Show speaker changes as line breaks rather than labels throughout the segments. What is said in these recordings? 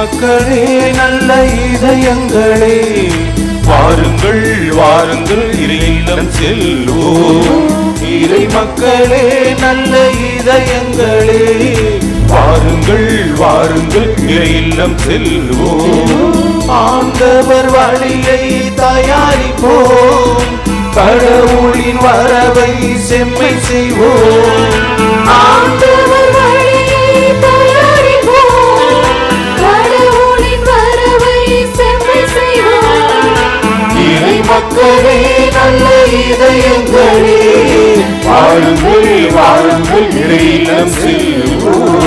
மக்களே நல்ல இதயங்களே, வாருங்கள் வாருங்கள் இறை இல்லம் செல்வோம். இறை மக்களே நல்ல இதயங்களே, வாருங்கள் வாருங்கள் இறை இல்லம் செல்வோம். ஆண்டவர் வழியை தயாரிப்போம், கடவுளின் வரவை செம்மை செய்வோம்.
ஆண்டவர் வழியை தயாரிப்போம், கடவுளின் வரவை செம்மை செய்வோம்.
இறை மக்களே நல்ல இதயங்களே, வாருங்கள் வாருங்கள் இறை இல்லம் செல்வோம்.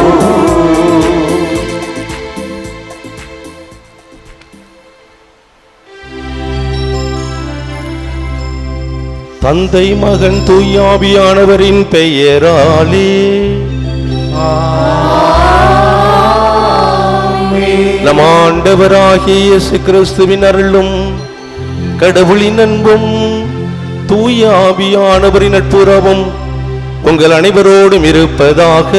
தந்தை மகன் தூயாவியானவரின் பெயராலே நம் ஆண்டவராகிய இயேசு கிறிஸ்துவின் அருளும் கடவுளின் அன்பும் தூயாவியானவரின் நட்புறவும் உங்கள் அனைவரோடும் இருப்பதாக.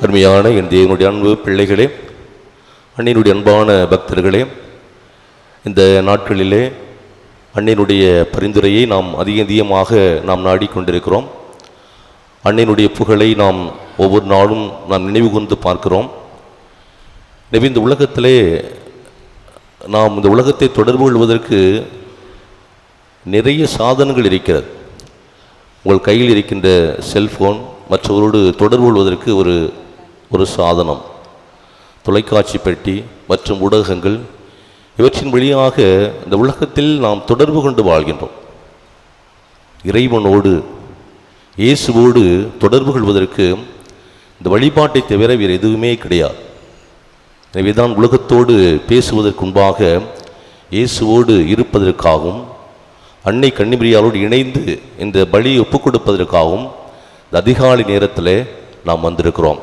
அருமையான என் தேவனுடைய அன்பு பிள்ளைகளே, அன்னையினுடைய அன்பான பக்தர்களே, இந்த நாட்களிலே அன்னையினுடைய பரிந்துரையை நாம் அதிகமாக நாம் நாடிக்கொண்டிருக்கிறோம். அன்னையினுடைய புகழை நாம் ஒவ்வொரு நாளும் நாம் நினைவு கூர்ந்து பார்க்கிறோம். எனவே இந்த உலகத்திலே நாம் இந்த உலகத்தை தொடர்பு கொள்வதற்கு நிறைய சாதனங்கள் இருக்கிறது. உங்கள் கையில் இருக்கின்ற செல்போன் மற்றவரோடு தொடர்பு கொள்வதற்கு ஒரு சாதனம், தொலைக்காட்சி பெட்டி மற்றும் ஊடகங்கள், இவற்றின் வழியாக இந்த உலகத்தில் நாம் தொடர்பு கொண்டு வாழ்கின்றோம். இறைவனோடு இயேசுவோடு தொடர்பு கொள்வதற்கு இந்த வழிபாட்டை தவிர வேறு எதுவுமே கிடையாது. எனவே தான் உலகத்தோடு பேசுவதற்கு முன்பாக இயேசுவோடு இருப்பதற்காகவும் அன்னை கன்னிமரியாளோடு இணைந்து இந்த பலியை ஒப்புக் கொடுப்பதற்காகவும் இந்த அதிகாலை நேரத்தில் நாம் வந்திருக்கிறோம்.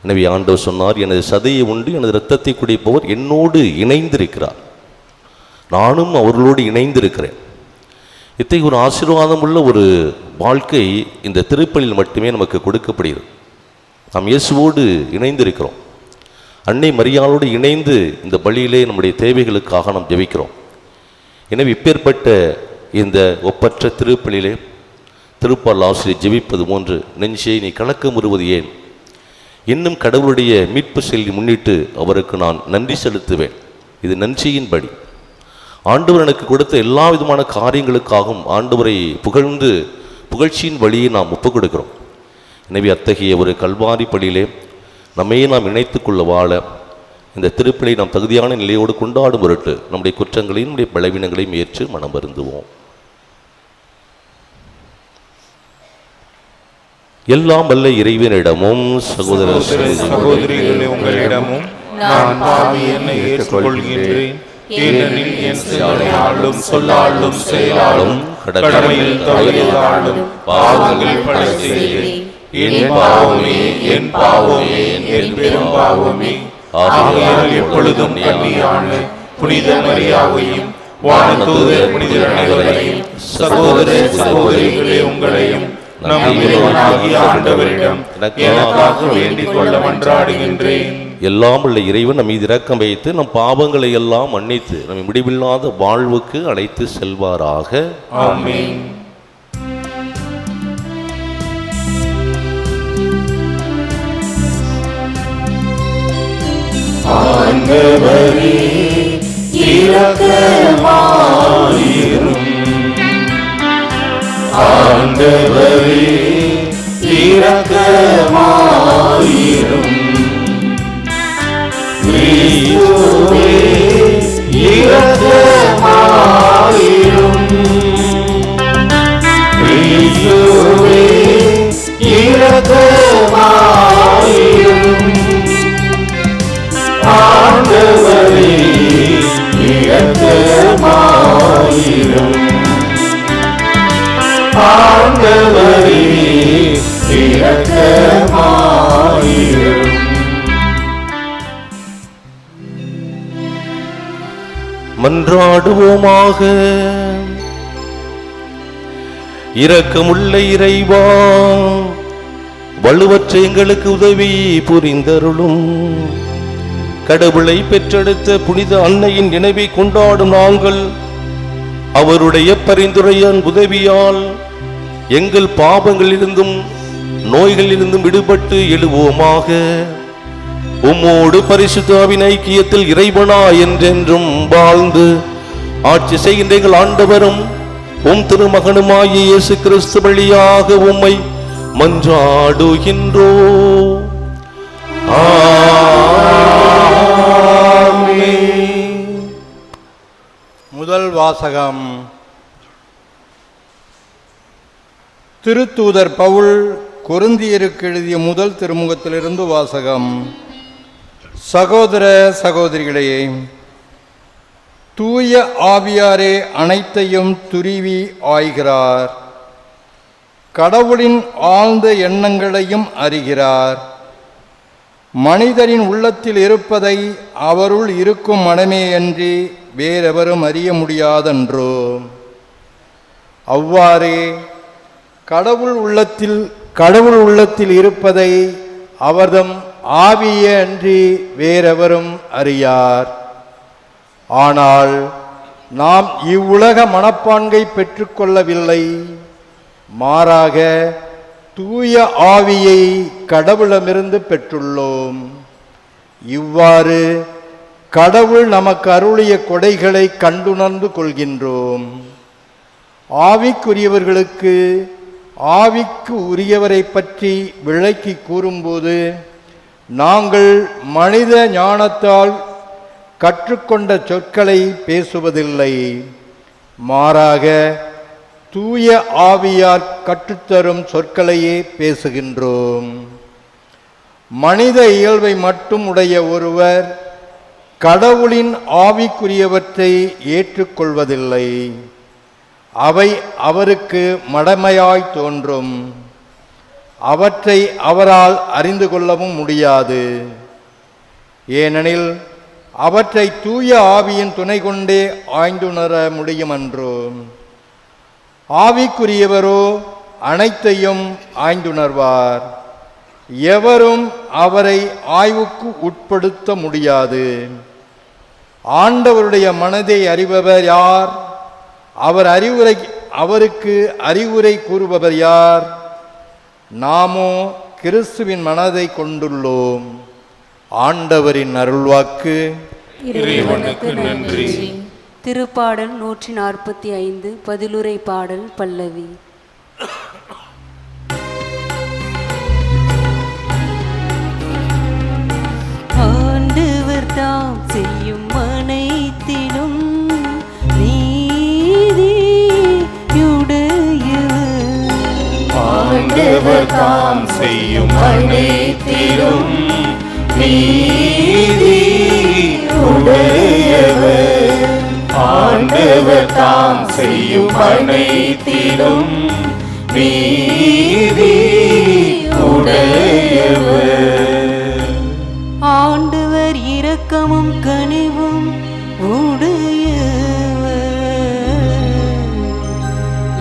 எனவே ஆண்டவர் சொன்னார், எனது சதையை உண்டு எனது இரத்தத்தை குடிப்பவர் என்னோடு இணைந்திருக்கிறார், நானும் அவர்களோடு இணைந்திருக்கிறேன். இத்தகைய ஒரு ஆசீர்வாதம் உள்ள ஒரு வாழ்க்கை இந்த திருப்பலியில் மட்டுமே நமக்கு கொடுக்கப்படுகிறது. நாம் இயேசுவோடு இணைந்திருக்கிறோம், அன்னை மரியாளோடு இணைந்து இந்த பலியிலே நம்முடைய தேவைகளுக்காக நாம் ஜெபிக்கிறோம். எனவே இப்பேற்பட்ட இந்த ஒப்பற்ற திருப்பலியிலே திருப்பால் ஆசிரியர் ஜெபிப்பது போன்று, நெஞ்சே நீ கலக்கம் வருவது ஏன், இன்னும் கடவுளுடைய மீட்பு செயலை முன்னிட்டு அவருக்கு நான் நன்றி செலுத்துவேன். இது நன்றியின்படி ஆண்டவர் எனக்கு கொடுத்த எல்லா விதமான காரியங்களுக்காகவும் ஆண்டவரை புகழ்ந்து புகழ்ச்சியின் வழியை நாம் ஒப்புக் கொடுக்கிறோம். எனவே அத்தகைய ஒரு கல்வாரி பலியிலே நம்மையே நாம் இணைத்துக்கொள்ள வாழ இந்த திருப்பலியை நாம் தகுதியான நிலையோடு கொண்டாடும் பொருட்டு நம்முடைய குற்றங்களையும் நம்முடைய பலவீனங்களையும் ஏற்று மனம் வருந்துவோம். எல்லாம் வல்ல இறைவனிடமும் சகோதர
சகோதரிகளே உங்களிடமும் நான் பாவி என்னை ஏற்றுக்கொள்கின்றேன். ஏனெனில் என் சிந்தனையாலும் சொல்லாலும் செயலாலும் கடமையில் தவறியதாலும் பாவங்கள் பல செய்தேன். என் பாவமே என் பாவமே என் பெரும் பாவமே. ஆகையால் எப்பொழுதும் கன்னியான புனித மரியாவையும் வானதூதர் புனிதர் அனைவரையும் சகோதர சகோதரிகளே உங்களையும் நம் இறைவனாகிய ஆண்டவரிடம் எனக்காக வேண்டிக் கொள்ள மன்றாடுகின்றேன்.
எல்லாம் உள்ள இறைவன் நம் மீது இரக்கம் வைத்து நம் பாவங்களை எல்லாம் மன்னித்து நம்மை முடிவில்லாத வாழ்வுக்கு அழைத்து செல்வாராக.
ஆமென். ஆண்டவரே இரக்கமாயிரும், ஆண்டவரே இரக்கமாயிரும், கிறிஸ்துவே இரக்கமாயிரும், கிறிஸ்துவே இரக்கமாயிரும், ஆண்டவரே இரக்கமாயிரும், ஆண்டவரே இரக்கமாயிரும்.
மன்றாடுவோமாக. இரக்கமுள்ள இறைவா, வலுவற்ற எங்களுக்கு உதவி புரிந்தருளும். கடவுளை பெற்றெடுத்த புனித அன்னையின் நினைவை கொண்டாடும் நாங்கள் அவருடைய பரிந்துரையின் உதவியால் எங்கள் பாவங்களிலிருந்தும் நோய்களிலிருந்தும் விடுபட்டு எழுவோமாக. உம்மோடு பரிசுத்த ஆவியின் ஐக்கியத்தில் இறைவனா என்றென்றும் வாழ்ந்து ஆட்சி செய்கின்ற எங்கள் ஆண்டவரும் உம் திருமகனுமாகிய இயேசு கிறிஸ்து வழியாக உம்மை மன்றாடுகின்றோ.
முதல் வாசகம். திருத்தூதர் பவுல் கொரிந்தியருக்கு எழுதிய முதல் திருமுகத்திலிருந்து வாசகம். சகோதர சகோதரிகளே, தூய ஆவியாரே அனைத்தையும் துருவி ஆய்கிறார், கடவுளின் ஆழ்ந்த எண்ணங்களையும் அறிகிறார். மனிதரின் உள்ளத்தில் இருப்பதை அவருள் இருக்கும் மனமேயன்றி வேறெவரும் அறிய முடியாதன்றோ. அவ்வாறே கடவுள் உள்ளத்தில் இருப்பதை அவர்தம் ஆவியே அன்றி வேறெவரும் அறியார். ஆனால் நாம் இவ்வுலக மனப்பான்கை பெற்றுக்கொள்ளவில்லை, மாறாக தூய ஆவியை கடவுளமிருந்து பெற்றுள்ளோம். இவ்வாறு கடவுள் நமக்கு அருளிய கொடைகளை கண்டுணர்ந்து கொள்கின்றோம். ஆவிக்குரியவர்களுக்கு ஆவிக்கு உரியவரை பற்றி விளக்கி கூறும்போது நாங்கள் மனித ஞானத்தால் கற்றுக்கொண்ட சொற்களை பேசுவதில்லை, மாறாக தூய ஆவியார் கற்றுத்தரும் சொற்களையே பேசுகின்றோம். மனித இயல்பை மட்டும் உடைய ஒருவர் கடவுளின் ஆவிக்குரியவற்றை ஏற்றுக்கொள்வதில்லை. அவை அவருக்கு மடமையாய் தோன்றும், அவற்றை அவரால் அறிந்து கொள்ளவும் முடியாது. ஏனெனில் அவற்றை தூய ஆவியின் துணை கொண்டே ஆய்ந்துணர முடியுமன்றோ. ஆவிக்குரியவரோ அனைத்தையும் ஆய்ந்துணர்வார், எவரும் அவரை ஆய்வுக்கு உட்படுத்த முடியாது. ஆண்டவருடைய மனதை அறிபவர் யார்? அவருக்கு அறிவுரை கூறுபவர் யார்? நாமோ கிறிஸ்துவின் மனதை கொண்டுள்ளோம். ஆண்டவரின் அருள்வாக்கு.
இறைவனுக்கு நன்றி.
திருப்பாடல் 145 பதிலுரை பாடல் பல்லவி. ஆண்டவர் தாம் செய்யும் அனைத்திலும்
ஆண்டவர் தாம் செய்யும் அனைத்திலும் நீதியுடையவர். ஆண்டவர் தாம் செய்யும் அனைத்திலும் நீதியுடையவர்.
ஆண்டவர் இரக்கமும் கனிவும் உடையவர்,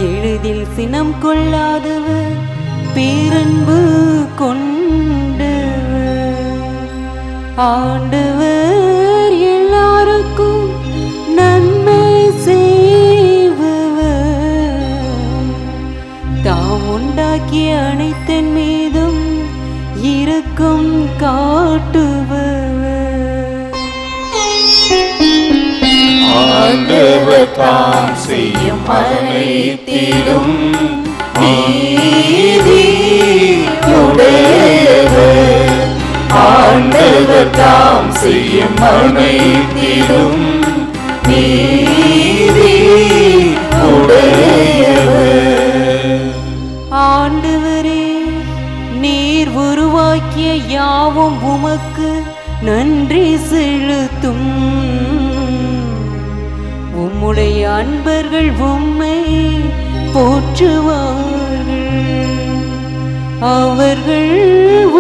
எளிதில் சினம் கொள்ளாதவர், பேரன்பு கொண்டவர். ஆண்டவர் எல்லாருக்கும் நன்மை செய்பவர், தாம் உண்டாக்கிய அனைத்தின் மீதும் இரக்கம் காட்டுபவர்.
ஆண்டவர் தாம் செய்யும் அனைத்திலும் நீதியுடையவர். ஆண்டவர் தாம் செய்யும் அனைத்திலும் நீதியுடையவர்.
ஆண்டவரே, நீர் உருவாக்கிய யாவும் உமக்கு நன்றி செலுத்தும். உம்முடைய அன்பர்கள் உம்மை போற்றுவார்கள். அவர்கள்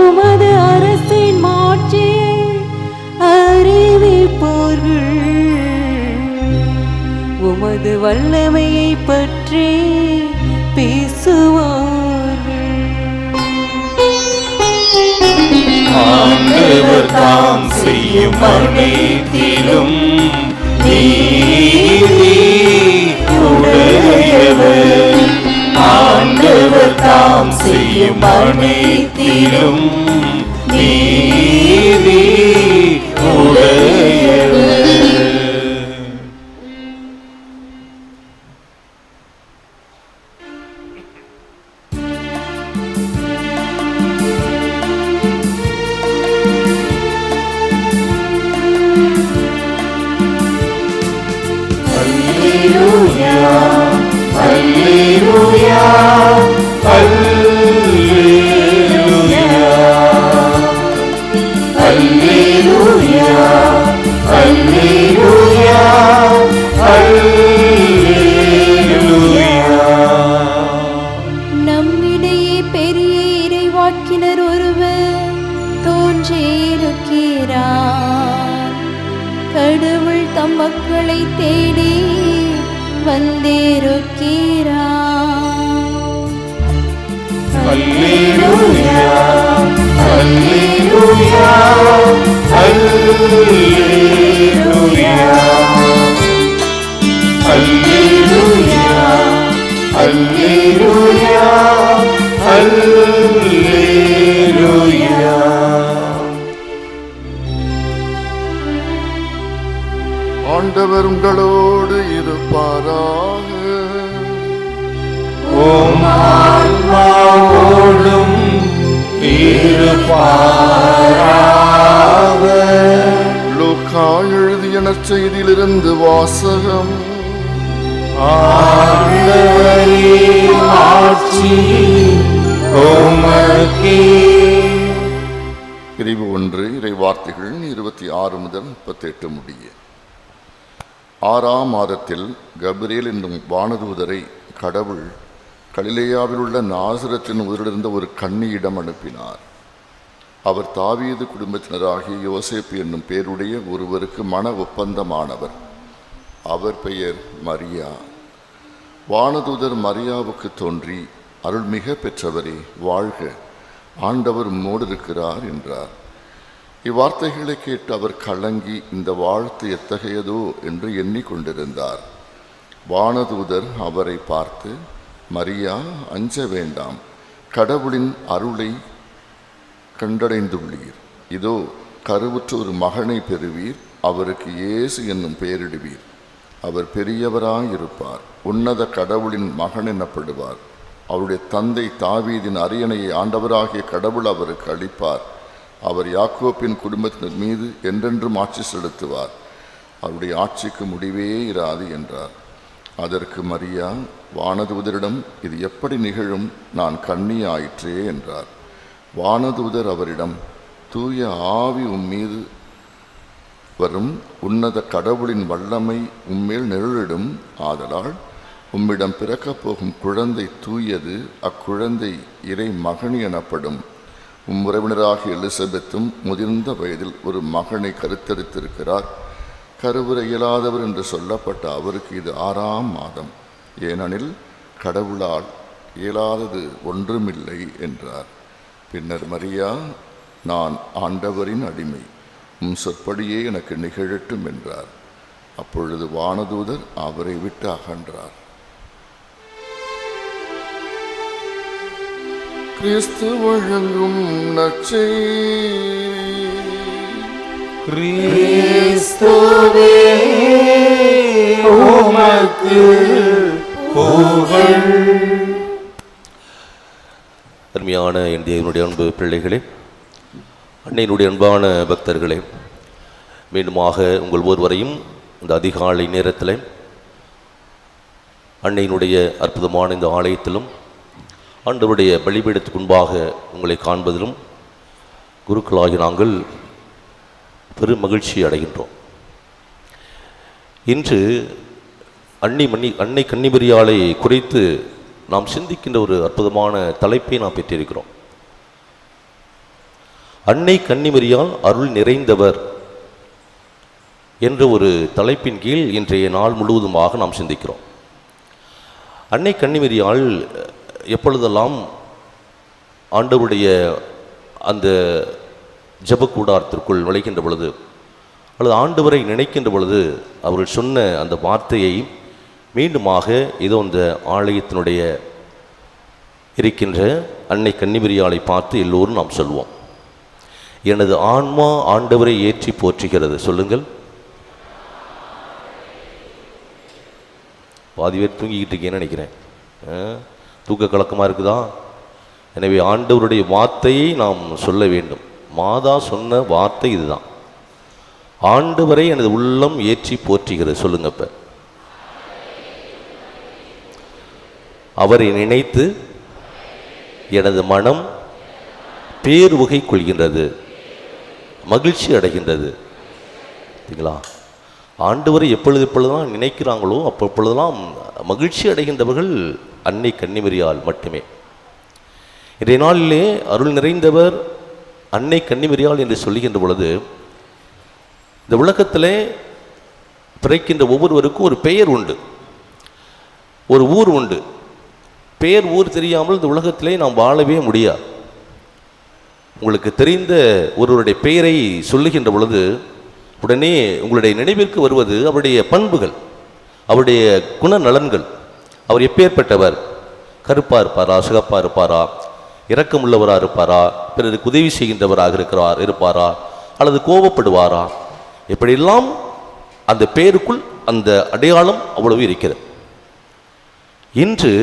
உமது அரசின் மாட்சியை அறிவிப்பார்கள். உமது வல்லமையை பற்றி பேசுவார்கள்.
ஆண்டவர் தாம் செய்யும் அனைத்திலும் நீதி உடையவர். ஆண்டவர் தாம் செய்யும் அனைத்திலும் நீதி உடையவர். Alleluia, Alleluia, Alleluia, Alleluia.
நம்மிடையே பெரிய இறைவாக்கினர் ஒருவர் தோன்றியிருக்கிறார். கடவுள் தம் மக்களை தேடி வந்திருக்கிறார்.
Alleluia, Alleluia, Alleluia, Alleluia, Alleluia, Alleluia.
ஆண்டவர் உங்களோடு இருப்பாராக.
உம் ஆன்மாவோடும் இருப்பாராக.
லூக்கா எழுதிய நற்செய்தியிலிருந்து வாசகம்.
ஆண்டவரே ஆட்சி உமக்கே.
பிரிவு 1 இறை வார்த்தைகள் 26 முதல் 38 முடிய. 6ஆம் மாதத்தில் கபிரியேல் என்னும் வானதூதரை கடவுள் கலிலேயாவில் உள்ள நாசரத்தின் ஊரிலிருந்த ஒரு கன்னியிடம் அனுப்பினார். அவர் தாவீது குடும்பத்தினராகிய யோசேப்பு என்னும் பேருடைய ஒருவருக்கு மன ஒப்பந்தமானவர். அவர் பெயர் மரியா. வானதூதர் மரியாவுக்கு தோன்றி, அருள்மிக பெற்றவரே வாழ்க, ஆண்டவர் உம்மோடு இருக்கிறார் என்றார். இவ்வார்த்தைகளை கேட்டு அவர் கலங்கி, இந்த வாழ்த்து எத்தகையதோ என்று எண்ணிக்கொண்டிருந்தார். வானதூதர் அவரை பார்த்து, மரியா, அஞ்ச வேண்டாம், கடவுளின் அருளை கண்டடைந்துள்ளீர். இதோ கருவுற்ற ஒரு மகனை பெறுவீர், அவருக்கு இயேசு என்னும் பெயரிடுவீர். அவர் பெரியவராயிருப்பார், உன்னத கடவுளின் மகன் எனப்படுவார். அவருடைய தந்தை தாவீதின் அரியணையை ஆண்டவராகிய கடவுள் அவருக்கு அளிப்பார். அவர் யாக்கோப்பின் குடும்பத்தினர் மீது என்றென்றும் ஆட்சி செலுத்துவார். அவருடைய ஆட்சிக்கு முடிவே இராது என்றார். அதற்கு மரியா வானதூதரிடம், இது எப்படி நிகழும், நான் கன்னியாயிற்றே என்றார். வானதூதர் அவரிடம், தூய ஆவி உம்மீது வரும், உன்னத கடவுளின் வல்லமை உம்மேல் நிழலிடும். ஆதலால் உம்மிடம் பிறக்கப் போகும் குழந்தை தூயது, அக்குழந்தை இறை மகனி எனப்படும். உறவினராகிய எலிசபெத்தும் முதிர்ந்த வயதில் ஒரு மகனை கருத்தரித்திருக்கிறார். கருவுற இயலாதவர் என்று சொல்லப்பட்ட அவருக்கு இது 6ஆம் மாதம், ஏனெனில் கடவுளால் இயலாதது ஒன்றுமில்லை என்றார். பின்னர் மரியா, நான் ஆண்டவரின் அடிமை, உம் சொற்படியே எனக்கு நிகழட்டும் என்றார். அப்பொழுது வானதூதர் அவரை விட்டு அகன்றார். கிறிஸ்து வழங்கும் நற்செய்தி.
கிறிஸ்துவே உமக்கு புகழ்.
அருமையான என் தேவனுடைய அன்பு பிள்ளைகளே, அன்னையினுடைய அன்பான பக்தர்களே, மீண்டுமாக உங்கள் ஒருவரையும் இந்த அதிகாலை நேரத்தில் அன்னையினுடைய அற்புதமான இந்த ஆலயத்திலும் ஆண்டவருடைய பலிபீடத்துக்கு முன்பாக உங்களை காண்பதிலும் குருக்களாகி நாங்கள் பெரும் மகிழ்ச்சி அடைகின்றோம். இன்று அன்னை கன்னிமரியாளை குறித்து நாம் சிந்திக்கின்ற ஒரு அற்புதமான தலைப்பை நாம் பெற்றிருக்கிறோம். அன்னை கன்னிமரியாள் அருள் நிறைந்தவர் என்ற ஒரு தலைப்பின் கீழ் இன்றைய நாள் முழுவதுமாக நாம் சிந்திக்கிறோம். அன்னை கன்னிமரியாள் எப்பொழுதெல்லாம் ஆண்டவருடைய அந்த ஜெபக்கூடாரத்திற்குள் நுழைகின்ற பொழுது அல்லது ஆண்டவரை நினைக்கின்ற பொழுது அவர்கள் சொன்ன அந்த வார்த்தையை மீண்டுமாக இதோ இந்த ஆலயத்தினுடைய இருக்கின்ற அன்னை கன்னிமரியாளை பார்த்து எல்லோரும் நாம் சொல்வோம். எனது ஆன்மா ஆண்டவரை ஏற்றி போற்றுகிறது. சொல்லுங்கள். பாதி பேர் தூங்கிக்கிட்டு இருக்கேன்னு நினைக்கிறேன். தூக்க கலக்கமாக இருக்குதா? எனவே ஆண்டவருடைய வார்த்தையை நாம் சொல்ல வேண்டும். மாதா சொன்ன வார்த்தை இதுதான். ஆண்டவரை எனது உள்ளம் ஏற்றி போற்றுகிறது. சொல்லுங்க. இப்ப அவரை நினைத்து எனது மனம் பேருவகை கொள்கின்றது, மகிழ்ச்சி அடைகின்றது. சரிங்களா? ஆண்டவரை எப்பொழுதெல்லாம் நினைக்கிறாங்களோ அப்பொழுதெல்லாம் மகிழ்ச்சி அடைகின்றவர்கள் அன்னை கன்னிமரியாள் மட்டுமே. இன்றைய நாளிலே அருள் நிறைந்தவர் அன்னை கன்னிமரியாள் என்று சொல்லுகின்ற பொழுது இந்த உலகத்திலே பிறக்கின்ற ஒவ்வொருவருக்கும் ஒரு பெயர் உண்டு, ஒரு ஊர் உண்டு. பெயர் ஊர் தெரியாமல் இந்த உலகத்திலே நாம் வாழவே முடியாது. உங்களுக்கு தெரிந்த ஒருவருடைய பெயரை சொல்லுகின்ற பொழுது உடனே உங்களுடைய நினைவிற்கு வருவது அவருடைய பண்புகள், அவருடைய குணநலன்கள். அவர் எப்பேற்பட்டவர்? கருப்பாக இருப்பாரா, சிகப்பாக இருப்பாரா, இரக்கமுள்ளவராக இருப்பாரா, பிறருக்கு உதவி செய்கின்றவராக இருப்பாரா, அல்லது கோபப்படுவாரா? எப்படியெல்லாம் அந்த பெயருக்குள் அந்த அடையாளம் அவ்வளவு இருக்கிறது. இன்று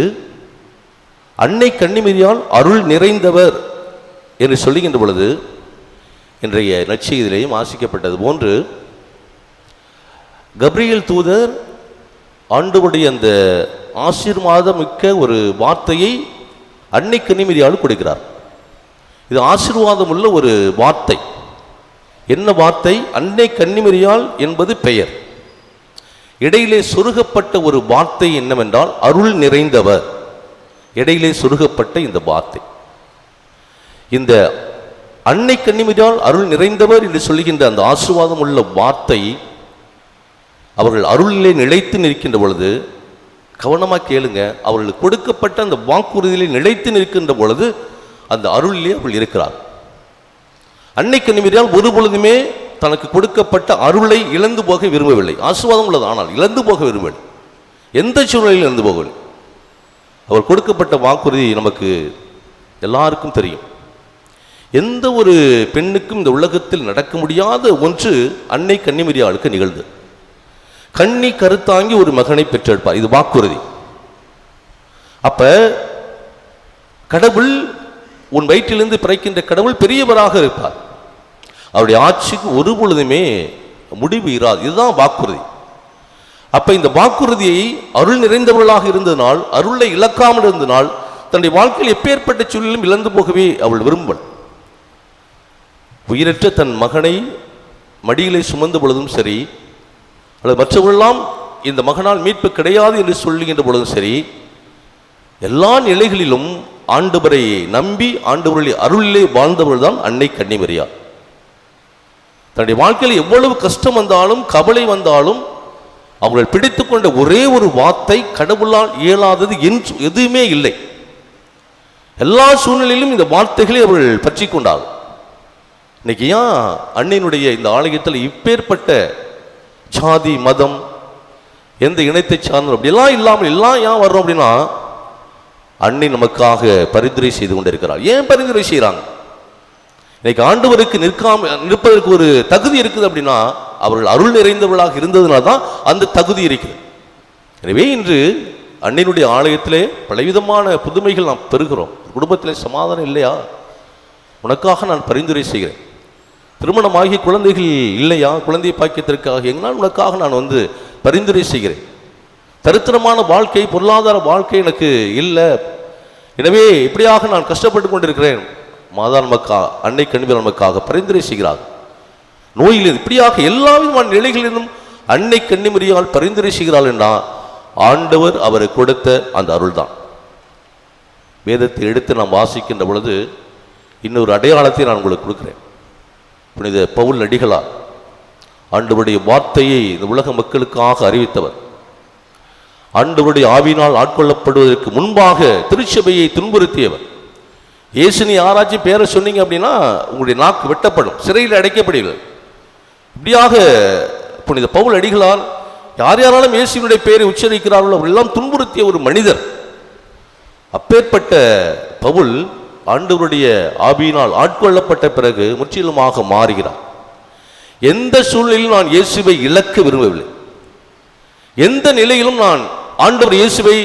அன்னை கன்னிமரியாள் அருள் நிறைந்தவர் என்று சொல்லுகின்ற பொழுது இன்றைய நற்செய்தியிலேயும் வாசிக்கப்பட்டது போன்று கப்ரியேல் தூதர் ஆண்டவருடைய அந்த ஆசீர்வாதமிக்க ஒரு வார்த்தையை அன்னை கன்னிமரியாள் கொடுக்கிறார். இது ஆசீர்வாதம் உள்ள ஒரு வார்த்தை. என்ன வார்த்தை? அன்னை கன்னிமரியாள் என்பது பெயர். இடையிலே சொருகப்பட்ட ஒரு வார்த்தை என்னவென்றால் அருள் நிறைந்தவர். இடையிலே சொருகப்பட்ட இந்த வார்த்தை, இந்த அன்னை கன்னிமரியாள் அருள் நிறைந்தவர் என்று சொல்லுகின்ற அந்த ஆசீர்வாதம் உள்ள வார்த்தை அவர்கள் அருளிலே நிலைத்து நிற்கின்ற பொழுது, கவனமாக கேளுங்க, அவர்களுக்கு கொடுக்கப்பட்ட அந்த வாக்குறுதியிலே நிலைத்து நிற்கின்ற பொழுது அந்த அருளிலே அவர்கள் இருக்கிறார். அன்னை கன்னிமரியாள் ஒரு பொழுதுமே தனக்கு கொடுக்கப்பட்ட அருளை இழந்து போக விரும்பவில்லை. ஆசீர்வாதம் உள்ளது, ஆனால் இழந்து போக விரும்பவில்லை. எந்த சூழ்நிலையில் இழந்து போகவில்லை. அவர் கொடுக்கப்பட்ட வாக்குறுதி நமக்கு எல்லாருக்கும் தெரியும். எந்த ஒரு பெண்ணுக்கும் இந்த உலகத்தில் நடக்க முடியாத ஒன்று அன்னை கன்னிமரியாளுக்கு நிகழ்ந்தது. கன்னி கருத்தாங்கி ஒரு மகனை பெற்றெடுப்பார். இது வாக்குறுதி. அப்ப கடவுள், உன் வயிற்றிலிருந்து பிறக்கின்ற கடவுள் பெரியவராக இருப்பார். அவருடைய ஆட்சிக்கு ஒரு பொழுதுமே முடிவு இராது. இதுதான் வாக்குறுதி. அப்ப இந்த வாக்குறுதியை அருள் நிறைந்தவர்களாக இருந்ததனால், அருளை இழக்காமல் இருந்ததனால், தன்னுடைய வாழ்க்கையில் எப்பேற்பட்ட சூழலிலும் இழந்து போகவே அவள் விரும்பல். உயிரற்ற தன் மகனை மடியிலே சுமந்த பொழுதும் சரி, அல்லது மற்றவர்களெல்லாம் இந்த மகனால் மீட்பு கிடையாது என்று சொல்லுகின்ற பொழுதும் சரி, எல்லா நிலைகளிலும் ஆண்டவரை நம்பி ஆண்டவருடைய அருளிலே வாழ்ந்தவர்கள் தான் அன்னை கன்னிமரியாள். தன்னுடைய வாழ்க்கையில் எவ்வளவு கஷ்டம் வந்தாலும் கவலை வந்தாலும் அவர்கள் பிடித்துக் கொண்ட ஒரே ஒரு வார்த்தை, கடவுளால் இயலாதது என்று எதுவுமே இல்லை. எல்லா சூழ்நிலையிலும் இந்த வார்த்தைகளை அவர்கள் பற்றி கொண்டார்கள். இன்னைக்கு ஏன் அன்னையினுடைய இந்த ஆலயத்தில் இப்பேற்பட்ட ஜாதி மதம் எந்த இனத்தை சார்ந்தோம் அப்படியெல்லாம் இல்லாமல் எல்லாம் ஏன் வர்றோம் அப்படின்னா, அன்னை நமக்காக பரிந்துரை செய்து கொண்டிருக்கிறார். ஏன் பரிந்துரை செய்கிறாங்க? இன்னைக்கு ஆண்டவருக்கு நிற்பதற்கு ஒரு தகுதி இருக்குது அப்படின்னா அவர்கள் அருள் நிறைந்தவர்களாக இருந்ததுனால தான் அந்த தகுதி இருக்குது. எனவே இன்று அன்னையினுடைய ஆலயத்திலே பலவிதமான புதுமைகள் நாம் பெறுகிறோம். குடும்பத்திலே சமாதானம் இல்லையா, உனக்காக நான் பரிந்துரை செய்கிறேன். திருமணமாகி குழந்தைகள் இல்லையா, குழந்தை பாக்கியத்திற்காக எங்களால் உனக்காக நான் பரிந்துரை செய்கிறேன். தரித்திரமான வாழ்க்கை, பொருளாதார வாழ்க்கை எனக்கு இல்லை, எனவே இப்படியாக நான் கஷ்டப்பட்டு கொண்டிருக்கிறேன். மாதா நமக்காக, அன்னை கன்னிமரியாள் நமக்காக பரிந்துரை செய்கிறார். நோயில் இப்படியாக எல்லா விதமான நிலைகளிலும் அன்னை கன்னிமரியாள் பரிந்துரை செய்கிறாள் என்றால் ஆண்டவர் அவருக்கு கொடுத்த அந்த அருள் தான். வேதத்தை எடுத்து நாம் வாசிக்கின்ற பொழுது இன்னொரு அடையாளத்தை நான் உங்களுக்கு கொடுக்கிறேன். புனித பவுல் அடிகளார், ஆண்டவருடைய வார்த்தையை இந்த உலக மக்களுக்காக அறிவித்தவர். ஆண்டவருடைய ஆவியினால் ஆட்கொள்ளப்படுவதற்கு முன்பாக திருச்சபையை துன்புறுத்தியவர். இயேசுனி யாராச்சும் பேரை சொன்னீங்க அப்படின்னா உங்களுடைய நாக்கு வெட்டப்படும், சிறையில் அடைக்கப்படுகிறது. இப்படியாக புனித பவுல் அடிகளால் யார் யாராலும் இயேசுவினுடைய பெயரை உச்சரிக்கிறார்களோ அவர்களெல்லாம் துன்புறுத்திய ஒரு மனிதர். அப்பேற்பட்ட பவுல் ஆண்டவருடைய ஆவியினால் ஆட்கொள்ளப்பட்ட பிறகு முற்றிலுமாக மாறுகிறார். எந்த சூழ்நிலையிலும் நான் இயேசுவை இழக்க விரும்பவில்லை. எந்த நிலையிலும் நான் ஆண்டவர் இயேசுவை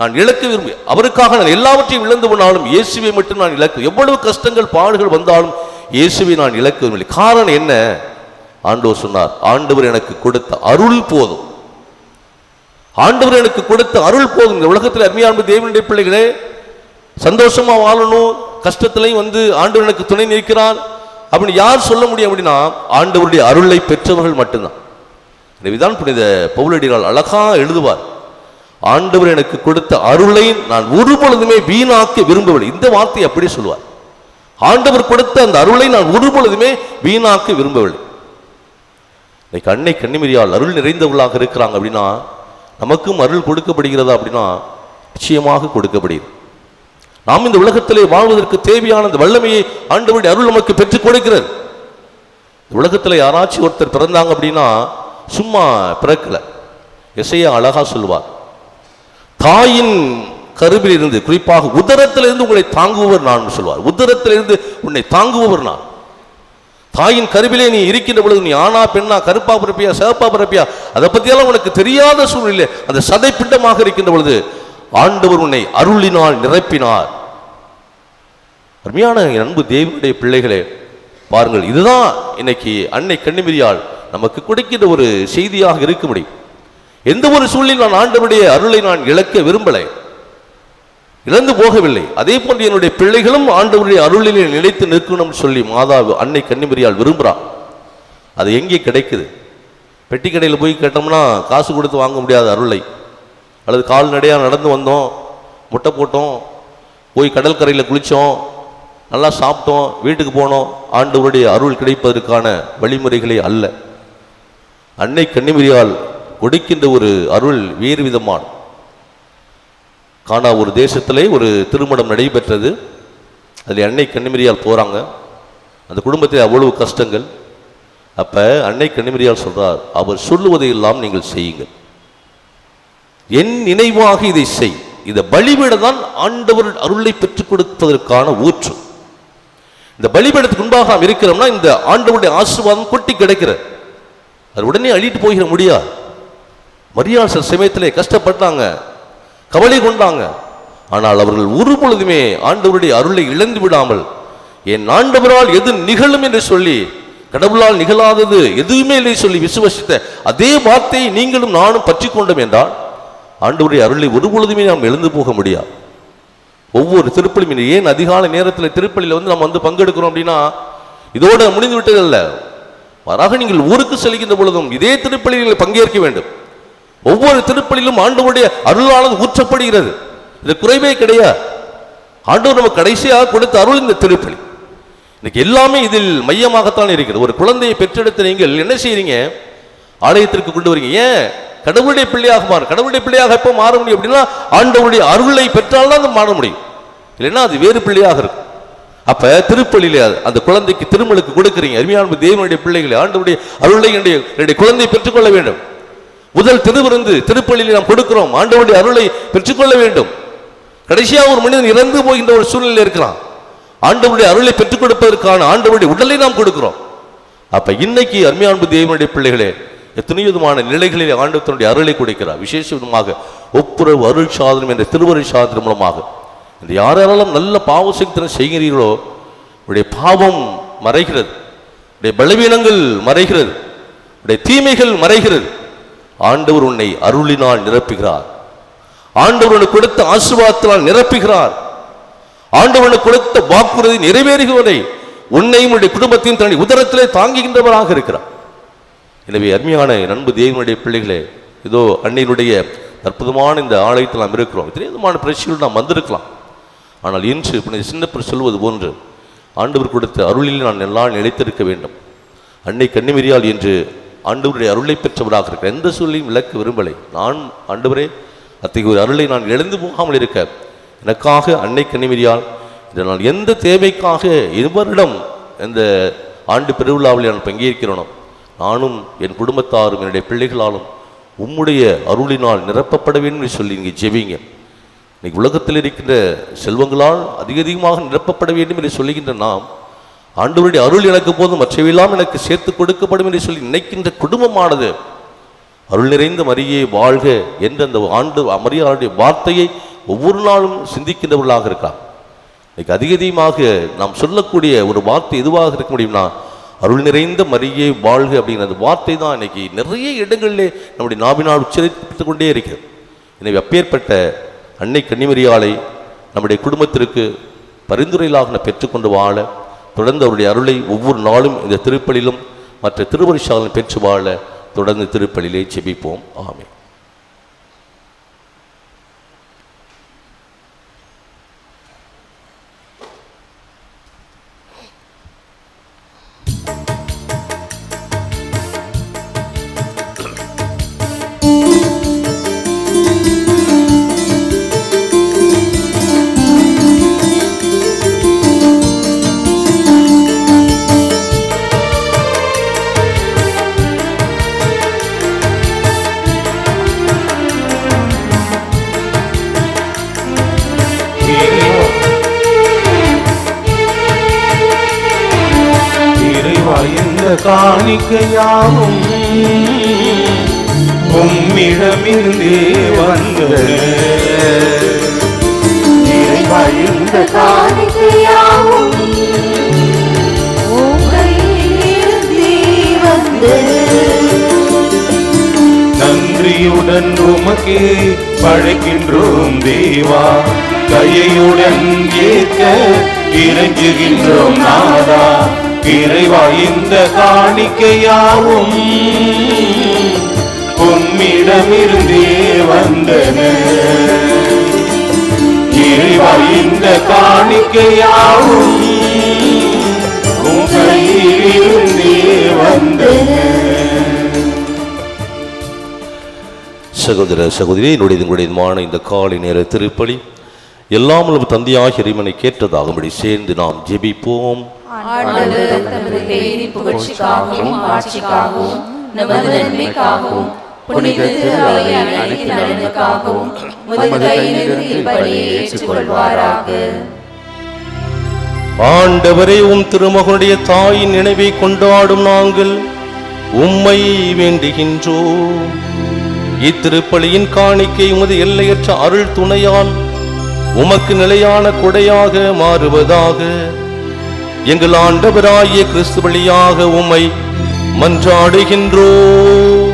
நான் இழக்க விரும்பி அவருக்காக நான் எல்லாவற்றையும் இழந்து போனாலும் இயேசுவை மட்டும் நான் இழக்க, எவ்வளவு கஷ்டங்கள் பாடுகள் வந்தாலும் இயேசுவை நான் இழக்க விரும்பவில்லை. காரணம் என்ன? ஆண்டவர் சொன்னார், ஆண்டவர் எனக்கு கொடுத்த அருள் போதும். ஆண்டவர் எனக்கு கொடுத்த அருள் போதும். இந்த உலகத்தில் அருமையான தேவனுடைய பிள்ளைகளே, சந்தோஷமா வாழணும், கஷ்டத்திலையும் ஆண்டவர் எனக்கு துணை நிற்கிறார் அப்படின்னு யார் சொல்ல முடியும் அப்படின்னா ஆண்டவருடைய அருளை பெற்றவர்கள் மட்டும்தான். எனவேதான் புனித பவுலடிகளால் அழகா எழுதுவார், ஆண்டவர் எனக்கு கொடுத்த அருளை நான் ஒரு பொழுதுமே வீணாக்க விரும்பவில்லை. இந்த வார்த்தையை அப்படி சொல்லுவார், ஆண்டவர் கொடுத்த அந்த அருளை நான் ஒரு பொழுதுமே வீணாக்க விரும்பவில்லை. இன்னைக்கு அன்னை கன்னிமரியால் அருள் நிறைந்தவர்களாக இருக்கிறாங்க அப்படின்னா நமக்கும் அருள் கொடுக்கப்படுகிறதா அப்படின்னா நிச்சயமாக கொடுக்கப்படுகிறது. நாம் இந்த உலகத்திலே வாழ்வதற்கு தேவையான அந்த வல்லமையை ஆண்டவருடைய அருள் நமக்கு பெற்றுக் கொடுக்கிறது. உலகத்தில் யாராச்சும் ஒருத்தர் பிறந்தாங்க அப்படின்னா சும்மா பிறக்கல. எசையா அழகா சொல்லுவார், தாயின் கருவில் இருந்து, குறிப்பாக உதரத்திலிருந்து உங்களை தாங்குபவர் நான் சொல்வார். உதரத்திலிருந்து உன்னை தாங்குபவர் நான். தாயின் கருவிலே நீ இருக்கின்ற பொழுது நீ ஆனா பெண்ணா, கருப்பா பிறப்பியா சிவப்பா பிறப்பியா, அதை பற்றியெல்லாம் உனக்கு தெரியாத சூழ்நிலை அந்த சதை பிண்டமாக இருக்கின்ற பொழுது ஆண்டவர் உன்னை அருளினால் நிரப்பினார். அருமையான அன்பு தேவனுடைய பிள்ளைகளே, பாருங்கள், இதுதான் இன்னைக்கு அன்னை கன்னிமரியால் நமக்கு கொடுக்கின்ற ஒரு செய்தியாக இருக்க முடியும். எந்த ஒரு சூழ்நிலையில் நான் ஆண்டவருடைய அருளை நான் இழக்க விரும்பலை, இழந்து போகவில்லை. அதே போன்று என்னுடைய பிள்ளைகளும் ஆண்டவருடைய அருளிலே நிலைத்து நிற்கணும் சொல்லி மாதா அன்னை கன்னிமரியால் விரும்புகிறார். அது எங்கே கிடைக்குது? பெட்டி கடையில் போய் கேட்டோம்னா காசு கொடுத்து வாங்க முடியாத அருளை, அல்லது கால்நடையாக நடந்து வந்தோம், முட்டை போட்டோம், போய் கடற்கரையில் குளித்தோம், நல்லா சாப்பிட்டோம், வீட்டுக்கு போனோம், ஆண்டவருடைய அருள் கிடைப்பதற்கான வழிமுறைகளே அல்ல. அன்னை கன்னிமரியால் கொடுக்கின்ற ஒரு அருள் வேறு விதமான. காணா ஒரு தேசத்திலே ஒரு திருமணம் நடைபெற்றது. அதில் அன்னை கன்னிமரியால் போகிறாங்க. அந்த குடும்பத்தில் அவ்வளவு கஷ்டங்கள். அப்போ அன்னை கன்னிமரியால் சொல்கிறார், அவர் சொல்லுவதையெல்லாம் நீங்கள் செய்யுங்கள், என் நினைவாக இதை செய். இந்த பலிபீடம் தான் ஆண்டவர் அருளை பெற்றுக் கொடுப்பதற்கான ஊற்று. இந்த பலிபீடத்துக்கு முன்பாக நாம் இருக்கிறோம்னா இந்த ஆண்டவருடைய ஆசீர்வாதம் கொட்டி கிடைக்கிறது. அது உடனே அழிட்டு போகிற முடியாது. மரியாள் சில சமயத்திலே கஷ்டப்பட்டாங்க, கவலை கொண்டாங்க. ஆனால் அவர்கள் ஒரு பொழுதுமே ஆண்டவருடைய அருளை இழந்து விடாமல், என் ஆண்டவரால் எது நிகழும் என்று சொல்லி, கடவுளால் நிகழாதது எதுவுமே இல்லை சொல்லி விசுவசித்த அதே வார்த்தையை நீங்களும் நானும் பற்றி கொண்டோம் என்றால் ஆண்டவருடைய அருளை ஒரு பொழுதுமே நாம் எழுந்து போக முடியாது. ஒவ்வொரு திருப்பலியும் ஏன் அதிகாலை நேரத்தில் திருப்பலியில் நம்ம பங்கெடுக்கிறோம் அப்படின்னா இதோட முடிந்து விட்டதல்ல, மாறாக நீங்கள் ஊருக்கு செல்கின்ற பொழுதும் இதே திருப்பலியில் பங்கேற்க வேண்டும். ஒவ்வொரு திருப்பலிலும் ஆண்டவருடைய அருளானது ஊற்றப்படுகிறது. இது குறைவே கிடையாது. ஆண்டவர் நமக்கு கடைசியாக கொடுத்த அருள் இந்த திருப்பலி. இன்னைக்கு எல்லாமே இதில் மையமாகத்தான் இருக்கிறது. ஒரு குழந்தையை பெற்றெடுத்து நீங்கள் என்ன செய்றீங்க? ஆலயத்திற்கு கொண்டு வரீங்க. ஏன்? கடவுளுடைய பிள்ளையாக மாறும். கடவுளுடைய பிள்ளையாக எப்போ மாற முடியும் அப்படின்னா ஆண்டவருடைய அருளை பெற்றால்தான் அது மாற முடியும், இல்லைன்னா அது வேறு பிள்ளையாக இருக்கும். அப்ப திருப்பலியில அந்த குழந்தைக்கு திருமலுக்கு கொடுக்குறீங்க. அருமையான தேவனுடைய பிள்ளைகளை ஆண்டவருடைய அருளை என்னுடைய குழந்தை பெற்றுக்கொள்ள வேண்டும். முதல் திருவிருந்து திருப்பலியில் நாம் கொடுக்கிறோம், ஆண்டவருடைய அருளை பெற்றுக்கொள்ள வேண்டும். கடைசியாக ஒரு மனிதன் இறந்து போகின்ற ஒரு சூழ்நிலை இருக்கிறான், ஆண்டவருடைய அருளை பெற்றுக் கொடுப்பதற்கான ஆண்டவருடைய உடலை நாம் கொடுக்கிறோம். அப்ப இன்னைக்கு அருமையான தேவனுடைய பிள்ளைகளே, எத்தனையோ விதமான நிலைகளில் ஆண்டவருடைய அருளை கொடுக்கிறார். விசேஷ விதமாக ஒப்புரவு அருள் சாதனம் என்ற திருவருள் சாதனம் மூலமாக இந்த யாரெல்லாம் நல்ல பாவ சிந்தனை செய்கிறீர்களோ உடைய பாவம் மறைகிறது, உடைய பலவீனங்கள் மறைகிறது, உடைய தீமைகள் மறைகிறது. ஆண்டவர் உன்னை அருளினால் நிரப்புகிறார். ஆண்டவர் உனக்கு கொடுத்த ஆசீர்வாதத்தினால் நிரப்புகிறார். ஆண்டவர் கொடுத்த வாக்குறுதி நிறைவேறுகிறவரை உன்னையும் உடைய குடும்பத்தையும் தன்னுடைய உதரத்திலே தாங்குகின்றவராக இருக்கிறார். எனவே அருமையான அன்பு தேவனுடைய பிள்ளைகளே, இதோ அன்னையினுடைய அற்புதமான இந்த ஆலயத்தில் நாம் இருக்கிறோம். இத்தனை விதமான பிரச்சனைகள் நாம் வந்திருக்கலாம். ஆனால் இன்று சின்னப்பர் சொல்வது போன்று ஆண்டவர் கொடுத்த அருளில் நான் எல்லாம் நிலைத்திருக்க வேண்டும். அன்னை கன்னிமரியால் என்று ஆண்டவருடைய அருளை பெற்றவராக இருக்கிற எந்த சொல்லையும் விளக்க விரும்பலை. நான் ஆண்டவரே அத்தகைய ஒரு அருளை நான் இழந்து போகாமல் இருக்க எனக்காக அன்னை கன்னிமரியால் நான் எந்த தேவைக்காக இருவரிடம் இந்த ஆண்டு பெருவிழாவில் நான் பங்கேற்கிறேனோ நானும் என் குடும்பத்தாரும் என்னுடைய பிள்ளைகளாலும் உம்முடைய அருளினால் நிரப்பப்பட வேண்டும் என்று சொல்லி இங்கே ஜெபிங்க. இன்னைக்கு உலகத்தில் இருக்கின்ற செல்வங்களால் அதிகமாக நிரப்பப்பட வேண்டும் என்று சொல்லுகின்ற நாம் ஆண்டவருடைய அருள் எனக்கு போதும் மற்றவையெல்லாம் எனக்கு சேர்த்து கொடுக்கப்படும் என்று சொல்லி நினைக்கின்ற குடும்பமானது அருள் நிறைந்த மரியே வாழ்க என்ற அந்த ஆண்டு மரியாளுடைய வார்த்தையை ஒவ்வொரு நாளும் சிந்திக்கின்றவர்களாக இருக்கார். இன்னைக்கு அதிகமாக நாம் சொல்லக்கூடிய ஒரு வார்த்தை எதுவாக இருக்க முடியும்னா அருள் நிறைந்த மரியே வாழ்க அப்படிங்கிற அந்த வார்த்தை தான் இன்னைக்கு நிறைய இடங்களிலே நம்முடைய நாவினால் உச்சரித்துக் கொண்டே இருக்கிறது. எனவே அப்பேற்பட்ட அன்னை கன்னிமரியாளை நம்முடைய குடும்பத்திற்கு பரிந்துரையிலாக பெற்றுக்கொண்டு வாழ தொடர்ந்து அவருடைய அருளை ஒவ்வொரு நாளும் இந்த திருப்பலிலும் மற்ற திருவருஷாலும் பெற்று வாழ தொடர்ந்து திருப்பலிலே ஜெபிப்போம். ஆமென்.
காணிக்கையாகும் உம்மிடமிருந்தே வந்தது. இறைவா இந்த
காணிக்கையாகும் உம்மிடமிருந்தே வந்தது.
நன்றியுடன் உமக்கே படைக்கின்றோம் தேவா, கையுடன் ஏற்க இறைஞ்சுகின்றோம் நாதா. இறைவா இந்த காணிக்கையாவும் உம்மிடமிருந்தே வந்தன. இறைவா இந்த காணிக்கையாவும் உம் கையிலிருந்தே வந்தன.
சகோதர சகோதரி, என்னுடைய இந்த காலை நேர திருப்பலி எல்லாம் தந்தையாக இறைவனை கேட்டதாகும்படி சேர்ந்து நாம் ஜெபிப்போம்.
ஆண்டவர் தமது பேரின் புகழ்ச்சிக்காகவும் ஆட்சிக்காகவும் நமது நன்மைக்காகவும் புனித திரு அவை அனைத்து நலனுக்காகவும் உமது கையிலிருந்து இப்பலியை ஏற்றுக்கொள்வாராக.
ஆண்டவரே, உம் திருமகனுடைய தாயின் நினைவை கொண்டாடும் நாங்கள் உம்மை வேண்டுகின்றோம். இத்திருப்பலியின் காணிக்கை உமது எல்லையற்ற அருள் துணையால் உமக்கு நிலையான கொடையாக மாறுவதாக. எங்கள் ஆண்டவராகிய கிறிஸ்து வழியாக உம்மை மன்றாடுகின்றோம்.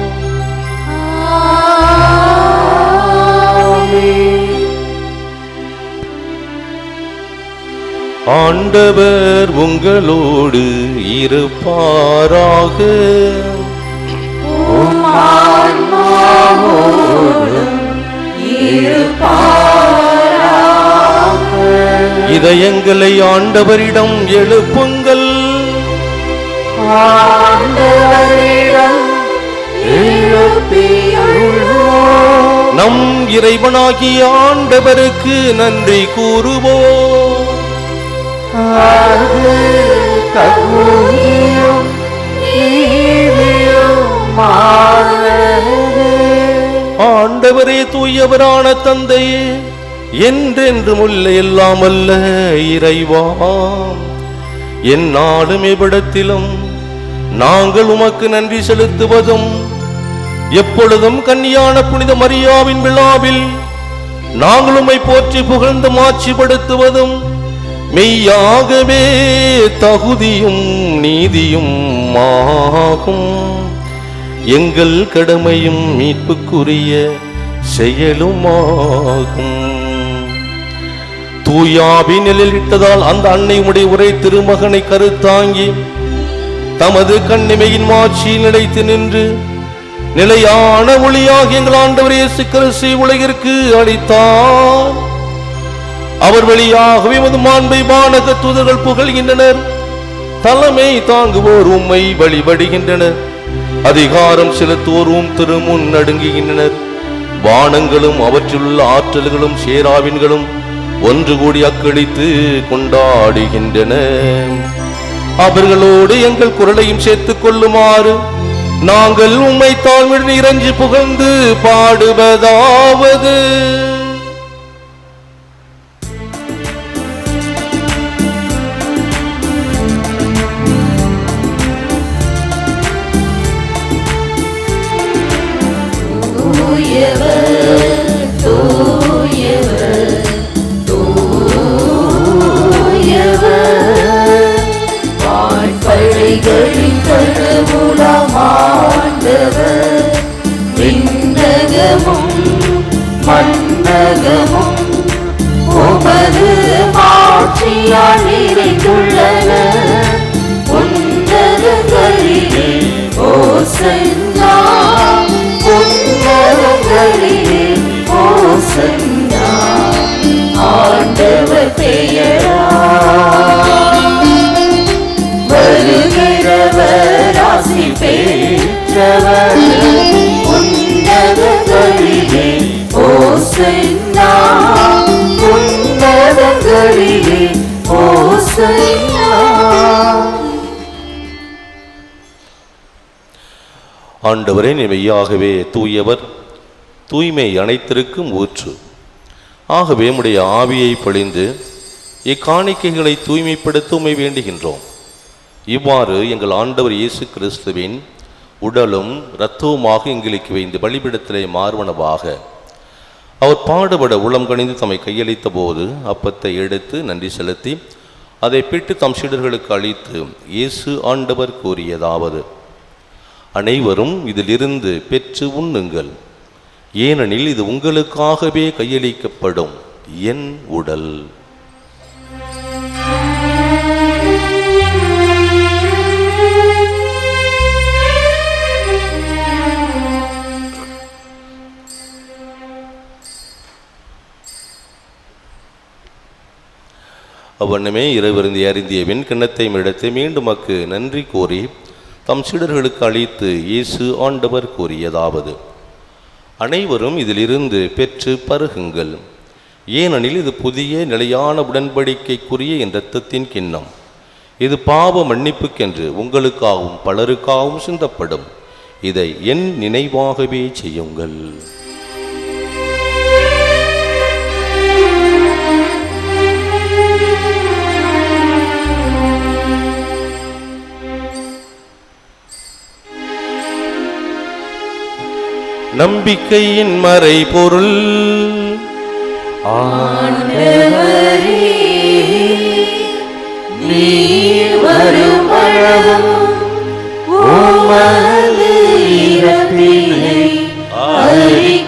ஆண்டவர் உங்களோடு இருப்பாராக. இதயங்களை ஆண்டவரிடம் எழுப்புங்கள். நம் இறைவனாகிய ஆண்டவருக்கு நன்றி கூறுவோம். ஆண்டவரே, தூயவரான தந்தையே, என்றென்றும் உள்ள எல்லாம் அல்ல இறைவா, எந்நாளும் எவ்விடத்திலும் நாங்கள் உமக்கு நன்றி செலுத்துவதும் எப்பொழுதும் கன்னியான புனித மரியாவின் விழாவில் நாங்கள் உம்மை போற்றி புகழ்ந்து மாட்சிப்படுத்துவதும் மெய்யாகவே தகுதியும் நீதியும் ஆகும். எங்கள் கடமையும் மீட்புக்குரிய செயலுமாகும். தூயாவி நிழலிட்டதால் அந்த அன்னை உடைய உரை திருமகனை கருத்தாங்கி தமது கண்ணிமையின் மாட்சியில் நிலைத்து நின்று நிலையான ஒளியாக எங்கள் ஆண்டவர் இயேசு கிறிஸ்து உலகிற்கு அளித்தார். அவர் வழியாகவே உமது மாண்பை வானக தூதர்கள் புகழ்கின்றனர். தலைமை தாங்குவோர் உம்மை வழிபடுகின்றனர். அதிகாரம் செலுத்துவோரும் திருமுன் நடுங்குகின்றனர். வானங்களும் அவற்றிலுள்ள ஆற்றல்களும் சேராவின்களும் ஒன்று கூடி அக்களித்து கொண்டாடுகின்றன. அவர்களோடு எங்கள் குரலையும் சேர்த்துக் கொள்ளுமாறு நாங்கள் உம்மை தாழ்மையுடன் இறைஞ்சி புகழ்ந்து பாடுவதாவது:
மன்னகமும் உமது மாட்சியால் நிறைந்துள்ளன. உன்னதங்களிலே ஓசன்னா, உன்னதங்களிலே ஓசன்னா. ஆண்டவர் பெயரால் வருகிறவர் ஆசி பெற்றவர். உன்னதங்களிலே ஓசன்னா, உன்னதங்களிலே ஓசன்னா.
ஆண்டவரே, நீர் மெய்யாகவே தூயவர், தூய்மை அனைத்திற்கும் ஊற்று. ஆகவே உம்முடைய ஆவியை பொழிந்து இக்காணிக்கைகளை தூய்மைப்படுத்த உம்மை வேண்டுகின்றோம். இவ்வாறு எங்கள் ஆண்டவர் இயேசு கிறிஸ்துவின் உடலும் இரத்தவுமாக எங்களுக்கு இந்த பலிபீடத்திலே மாறுவனவாக. அவர் பாடுபட உளம் கணிந்து தம்மை கையளித்த போது அப்பத்தை எடுத்து நன்றி செலுத்தி அதை பிட்டு தம் சீடர்களுக்கு அளித்து இயேசு ஆண்டவர் கூறியதாவது: அனைவரும் இதிலிருந்து பெற்று உண்ணுங்கள், ஏனெனில் இது உங்களுக்காகவே கையளிக்கப்படும் என் உடல். அவ்வண்ணமே இரவிருந்தி அருந்திய வெண்கிண்ணத்தை இடத்தை மீண்டும் மக்கு நன்றி கோரி தம் சீடர்களுக்கு அளித்து இயேசு ஆண்டவர் கூறியதாவது: அனைவரும் இதிலிருந்து பெற்று பருகுங்கள், ஏனெனில் இது புதிய நிலையான உடன்படிக்கைக்குரிய என் இரத்தத்தின் கிண்ணம். இது பாவ மன்னிப்புக்கென்று உங்களுக்காகவும் பலருக்காகவும் சிந்தப்படும். இதை என் நினைவாகவே செய்யுங்கள். நம்பிக்கையின் மறைபொருள்.
ஆண்டவரே, நீர் வருமளவும் உமது இறப்பினை அறிக்கையிடுகின்றோம்.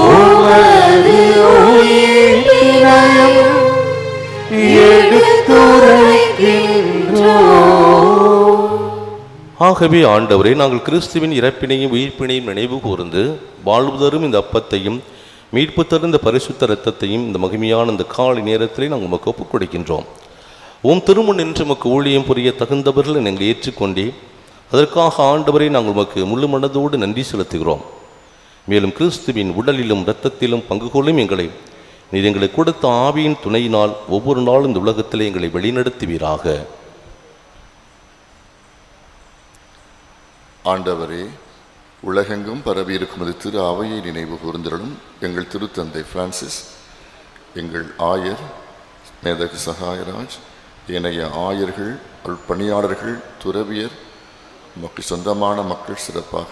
உமது உயிர்ப்பினையும் எடுத்துரைக்கின்றோம்.
ஆகவே ஆண்டவரே, நாங்கள் கிறிஸ்துவின் இறப்பினையும் உயிர்ப்பினையும் நினைவு கூர்ந்து வாழ்வு தரும் இந்த அப்பத்தையும் மீட்பு தரும் இந்த பரிசுத்த இரத்தத்தையும் இந்த மகிமையான இந்த காலை நேரத்திலே நாங்கள் உமக்கு ஒப்புக் கொடுக்கின்றோம். உம் திருமுன் நின்று உமக்கு ஊழியம் புரிய தகுந்தவர்கள் நாங்கள் ஏற்றுக்கொண்டே அதற்காக ஆண்டவரை நாங்கள் உமக்கு முழு மனதோடு நன்றி செலுத்துகிறோம். மேலும் கிறிஸ்துவின் உடலிலும் இரத்தத்திலும் பங்கு கொள்ளும் எங்களை நீர் எங்களுக்கு கொடுத்த ஆவியின் துணையினால் ஒவ்வொரு நாளும் இந்த உலகத்திலே எங்களை வழிநடத்துவீராக.
ஆண்டவரே, உலகெங்கும் பரவியிருக்கும் அது திரு அவையை நினைவு கூர்ந்திருளும். எங்கள் திருத்தந்தை பிரான்சிஸ், எங்கள் ஆயர் மேதகு சகாயராஜ், ஏனைய ஆயர்கள், பணியாளர்கள், துறவியர், நமக்கு சொந்தமான மக்கள், சிறப்பாக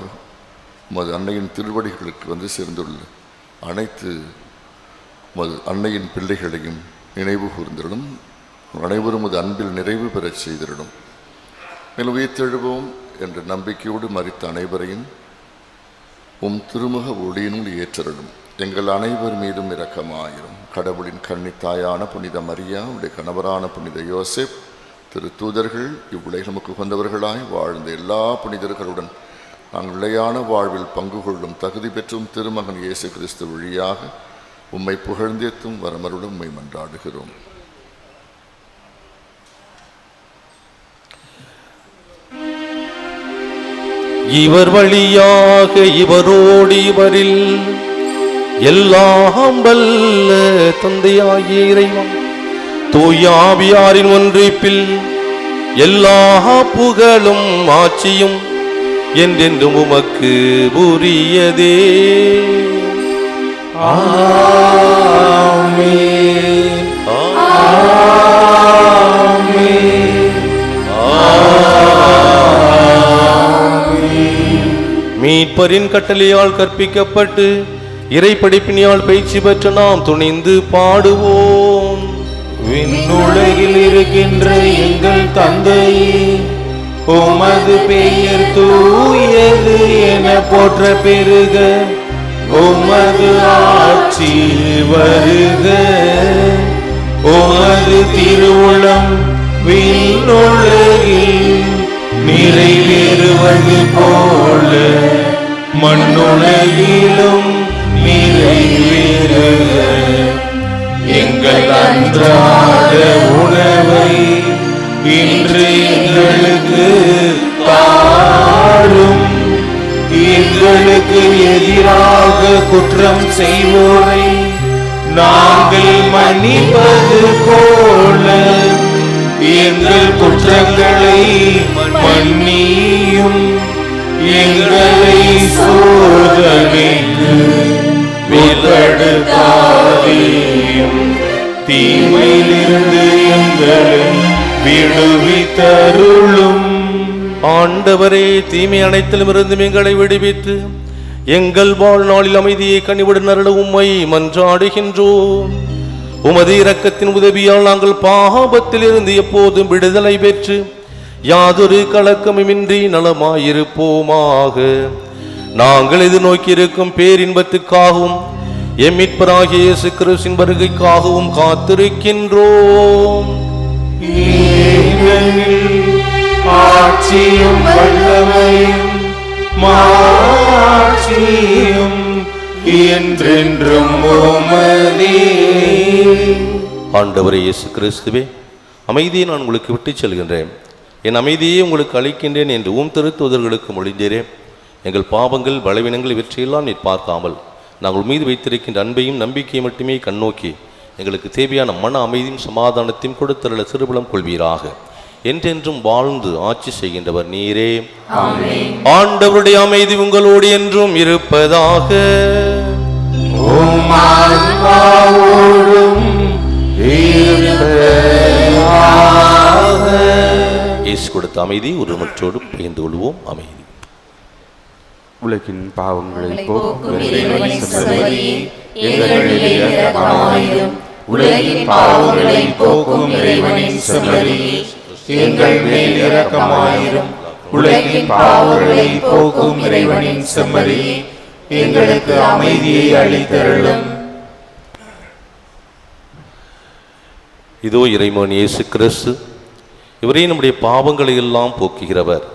உமது அன்னையின் திருவடிகளுக்கு வந்து சேர்ந்துள்ள அனைத்து உமது அன்னையின் பிள்ளைகளையும் நினைவு கூர்ந்திருளும். அனைவரும் உமது அன்பில் நிறைவு பெறச் செய்திருளும். மேலும் உயிர்த்தெழுவோம் என்ற நம்பிக்கையோடு மரித்த அனைவரையும் உம் திருமுக ஒளியினுள் ஏற்றருளும். எங்கள் அனைவர் மீதும் இரக்கமாயிரும். கடவுளின் கன்னித்தாயான புனித மரியா, உடைய கணவரான புனித யோசேப், திரு தூதர்கள், இவ்வுலகில் நமக்கு உகந்தவர்களாய் வாழ்ந்த எல்லா புனிதர்களுடன் நாங்கள் நிலையான வாழ்வில் பங்கு கொள்ளும் தகுதி பெற்றும் திருமகன் இயேசு கிறிஸ்து வழியாக உம்மை புகழ்ந்தேத்தும் வரமருடன் உம்மை மன்றாடுகிறோம்.
இவர் வழியாக இவரோடு இவரில் எல்லாம் வல்ல தந்தையாகிய இறைவன் தூய ஆவியாரின் ஒன்றிப்பில் எல்லா புகழும் ஆட்சியும் என்றென்றும் உமக்கு உரியதே.
ஆமென்.
மீட்பரின் கட்டளையால் கற்பிக்கப்பட்டு இறை படிப்பினியால் பயிற்சி பெற்ற நாம் துணிந்து பாடுவோம்.
விண்ணுலகில் இருக்கின்ற எங்கள் தந்தையே, உமது பெயர் தூயது என போற்ற பெருக, உமது ஆட்சி வருக, உமது திருவுளம் விண்ணுலகில் நிறைவேறுவது போல மண்ணுலகிலும் நிறைவேறுக. எங்கள் அன்றாட உணவை இன்று எங்களுக்கு தாரும். எங்களுக்கு எதிராக குற்றம் செய்வோரை நாங்கள் மன்னிப்பது போல எங்கள் குற்றங்களை மன்னியும். எங்களை சோதனைக்கு உட்படுத்தாதேயும், தீமையிலிருந்து எங்களை விடுவித்தருளும்.
ஆண்டவரே, தீமை அனைத்திலும் இருந்து எங்களை விடுவித்து எங்கள் வாழ்நாளில் அமைதியை கனிவுடன் அருள உம்மை மன்றாடுகின்றோம். உமது இரக்கத்தின் உதவியால் நாங்கள் பாவத்தில் இருந்து எப்போதும் விடுதலை பெற்று யாதொரு கலக்கமுமின்றி நலமாயிருப்போமாக. நாங்கள் எதிர்நோக்கி இருக்கும் பேரின்பத்துக்காகவும் எம் மீட்பராகிய இயேசு கிறிஸ்துவின் வருகைக்காகவும் காத்திருக்கின்றோம்.
ஆட்சியும் வல்லமையும் மாட்சியும் என்றென்றும் உமதே.
ஆண்டவரே இயேசு கிறிஸ்துவே, அமைதியை நான் உங்களுக்கு விட்டுச் செல்கின்றேன், என் அமைதியை உங்களுக்கு அளிக்கின்றேன் என்று திருத்தூதர்களுக்கு மொழிந்தேரே. எங்கள் பாவங்கள் பலவீனங்கள் இவற்றையெல்லாம் நீர் பார்க்காமல் நாங்கள் மீது வைத்திருக்கின்ற அன்பையும் நம்பிக்கையை மட்டுமே கண்ணோக்கி எங்களுக்கு தேவையான மன அமைதியும் சமாதானத்தையும் கொடுத்தருள சிறுபலம் கொள்வீராக. என்றென்றும் வாழ்ந்து ஆட்சி செய்கின்றவர் நீரே. ஆண்டவருடைய அமைதி உங்களோடு என்றும் இருப்பதாக. இயேசு கொடுத்த அமைதி ஒரு மற்றோடு பகிர்ந்து கொள்வோம். அமைதி.
உலகின் பாவங்களை போக்கும்
இறைவனின் சகோதரியே, எங்களிலே இரக்கமாயிரும். உலகின் பாவங்களை போக்கும் இறைவனின் சகோதரியே, எங்கள் மேல் இரக்கமாயிரும். உலகின் பாவங்களை போக்கும் இறைவனின் செம்மறியே, எங்களுக்கு அமைதியை அளித்தருளும்.
இதோ இறைமகன் இயேசு கிறிஸ்து, இவரே நம்முடைய பாவங்களை எல்லாம் போக்குகிறவர்.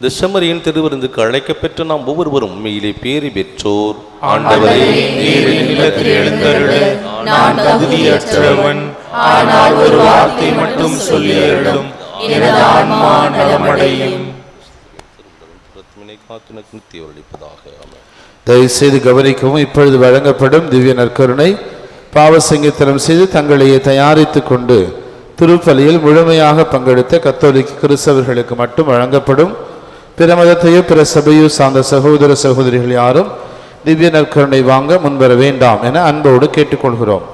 இந்த செம்மறியின் திருவிருந்துக்கு அழைக்கப்பெற்ற நாம் ஒவ்வொருவரும் உண்மையிலே பேறு பெற்றோர்.
ஆண்டவரே, நீர் இல்லத்தில் எழுந்தருள நான் தகுதியற்றவன். ஆனால் ஒரு வார்த்தை மட்டும் சொல்லி அருளும், எனது ஆன்மா நலமடையும்.
தயவுசெய்து கவனிக்கவும். இப்பொழுது வழங்கப்படும் திவ்ய நற்கருணை பாவ சங்கீதனம் செய்து தங்களையே தயாரித்து கொண்டு திருப்பலியில் முழுமையாக பங்கெடுத்த கத்தோலிக்க கிறிஸ்தவர்களுக்கு மட்டும் வழங்கப்படும். பிற மதத்தையோ பிற சபையோ சார்ந்த சகோதர சகோதரிகள் யாரும் திவ்ய நற்கருணை வாங்க முன்வர வேண்டாம் என அன்போடு கேட்டுக்கொள்கிறோம்.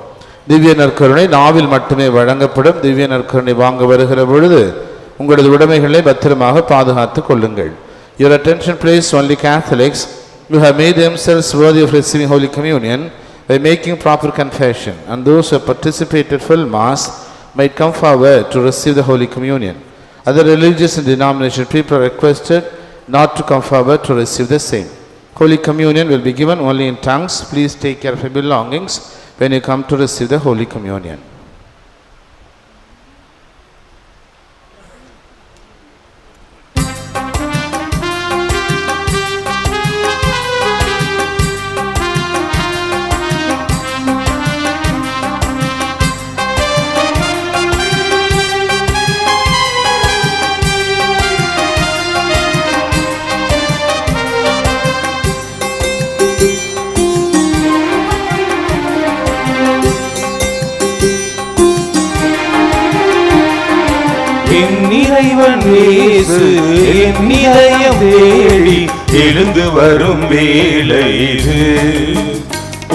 திவ்ய நற்கருணை நாவில் மட்டுமே வழங்கப்படும். திவ்ய நற்கருணை வாங்க வருகிற பொழுது உங்களது உடைமைகளை பத்திரமாக பாதுகாத்து கொள்ளுங்கள். Your attention please, only Catholics who have made themselves worthy of receiving Holy Communion by making proper confession, and those who have participated full Mass might come forward to receive the Holy Communion. Other religious and denomination people are requested not to come forward to receive the same. Holy Communion will be given only in tongues. Please take care of your belongings when you come to receive the Holy Communion.
இயேசு என் இதயம் தேடி எழுந்து வரும் வேளை இது,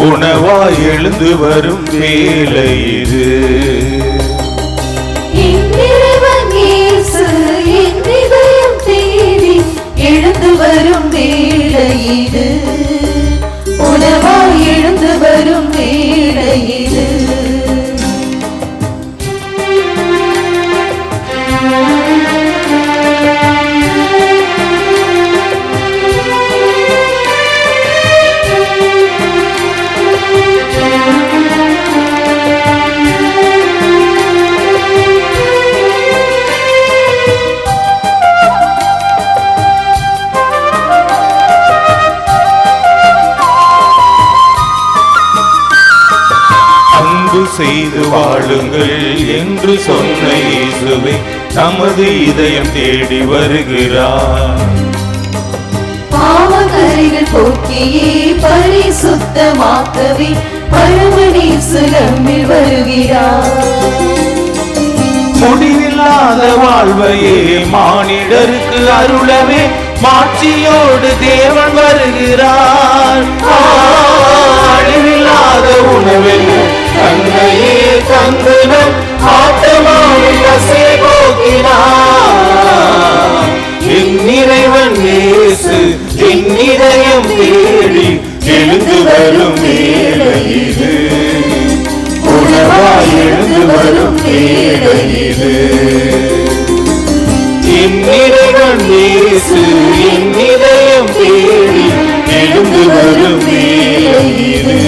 உணவாய் எழுந்து வரும் வேளை இது.
இறைவன் இயேசு என் இதயம் தேடி எழுந்து வரும் வேளை இது, உணவாய் எழுந்து வரும் வேளை இது.
செய்து வாழுங்கள் என்று சொன்ன இயேசுவே நமது இதயம் தேடி வருகிறார்.
பாவக்கரைகள் போக்கியே பரிசுத்தமாக்கவே பரமநேசு நம்மில் வருகிறார்.
முடிவில்லாத வாழ்வையே மானிடருக்கு அருளவே மாட்சியோடு தேவன் வருகிறார். அழிவில்லாத உணவில் தன்னையே தந்து நம் ஆத்மாவில் பசி போக்கினார். என் இறைவன் இயேசு என் இதயம் தேடி எழுந்து வரும் வேளை இது, உணவாய் எழுந்து வரும் வேளை இது. என் இறைவன் இயேசு என் இதயம் தேடி எழுந்து வரும் வேளை இது,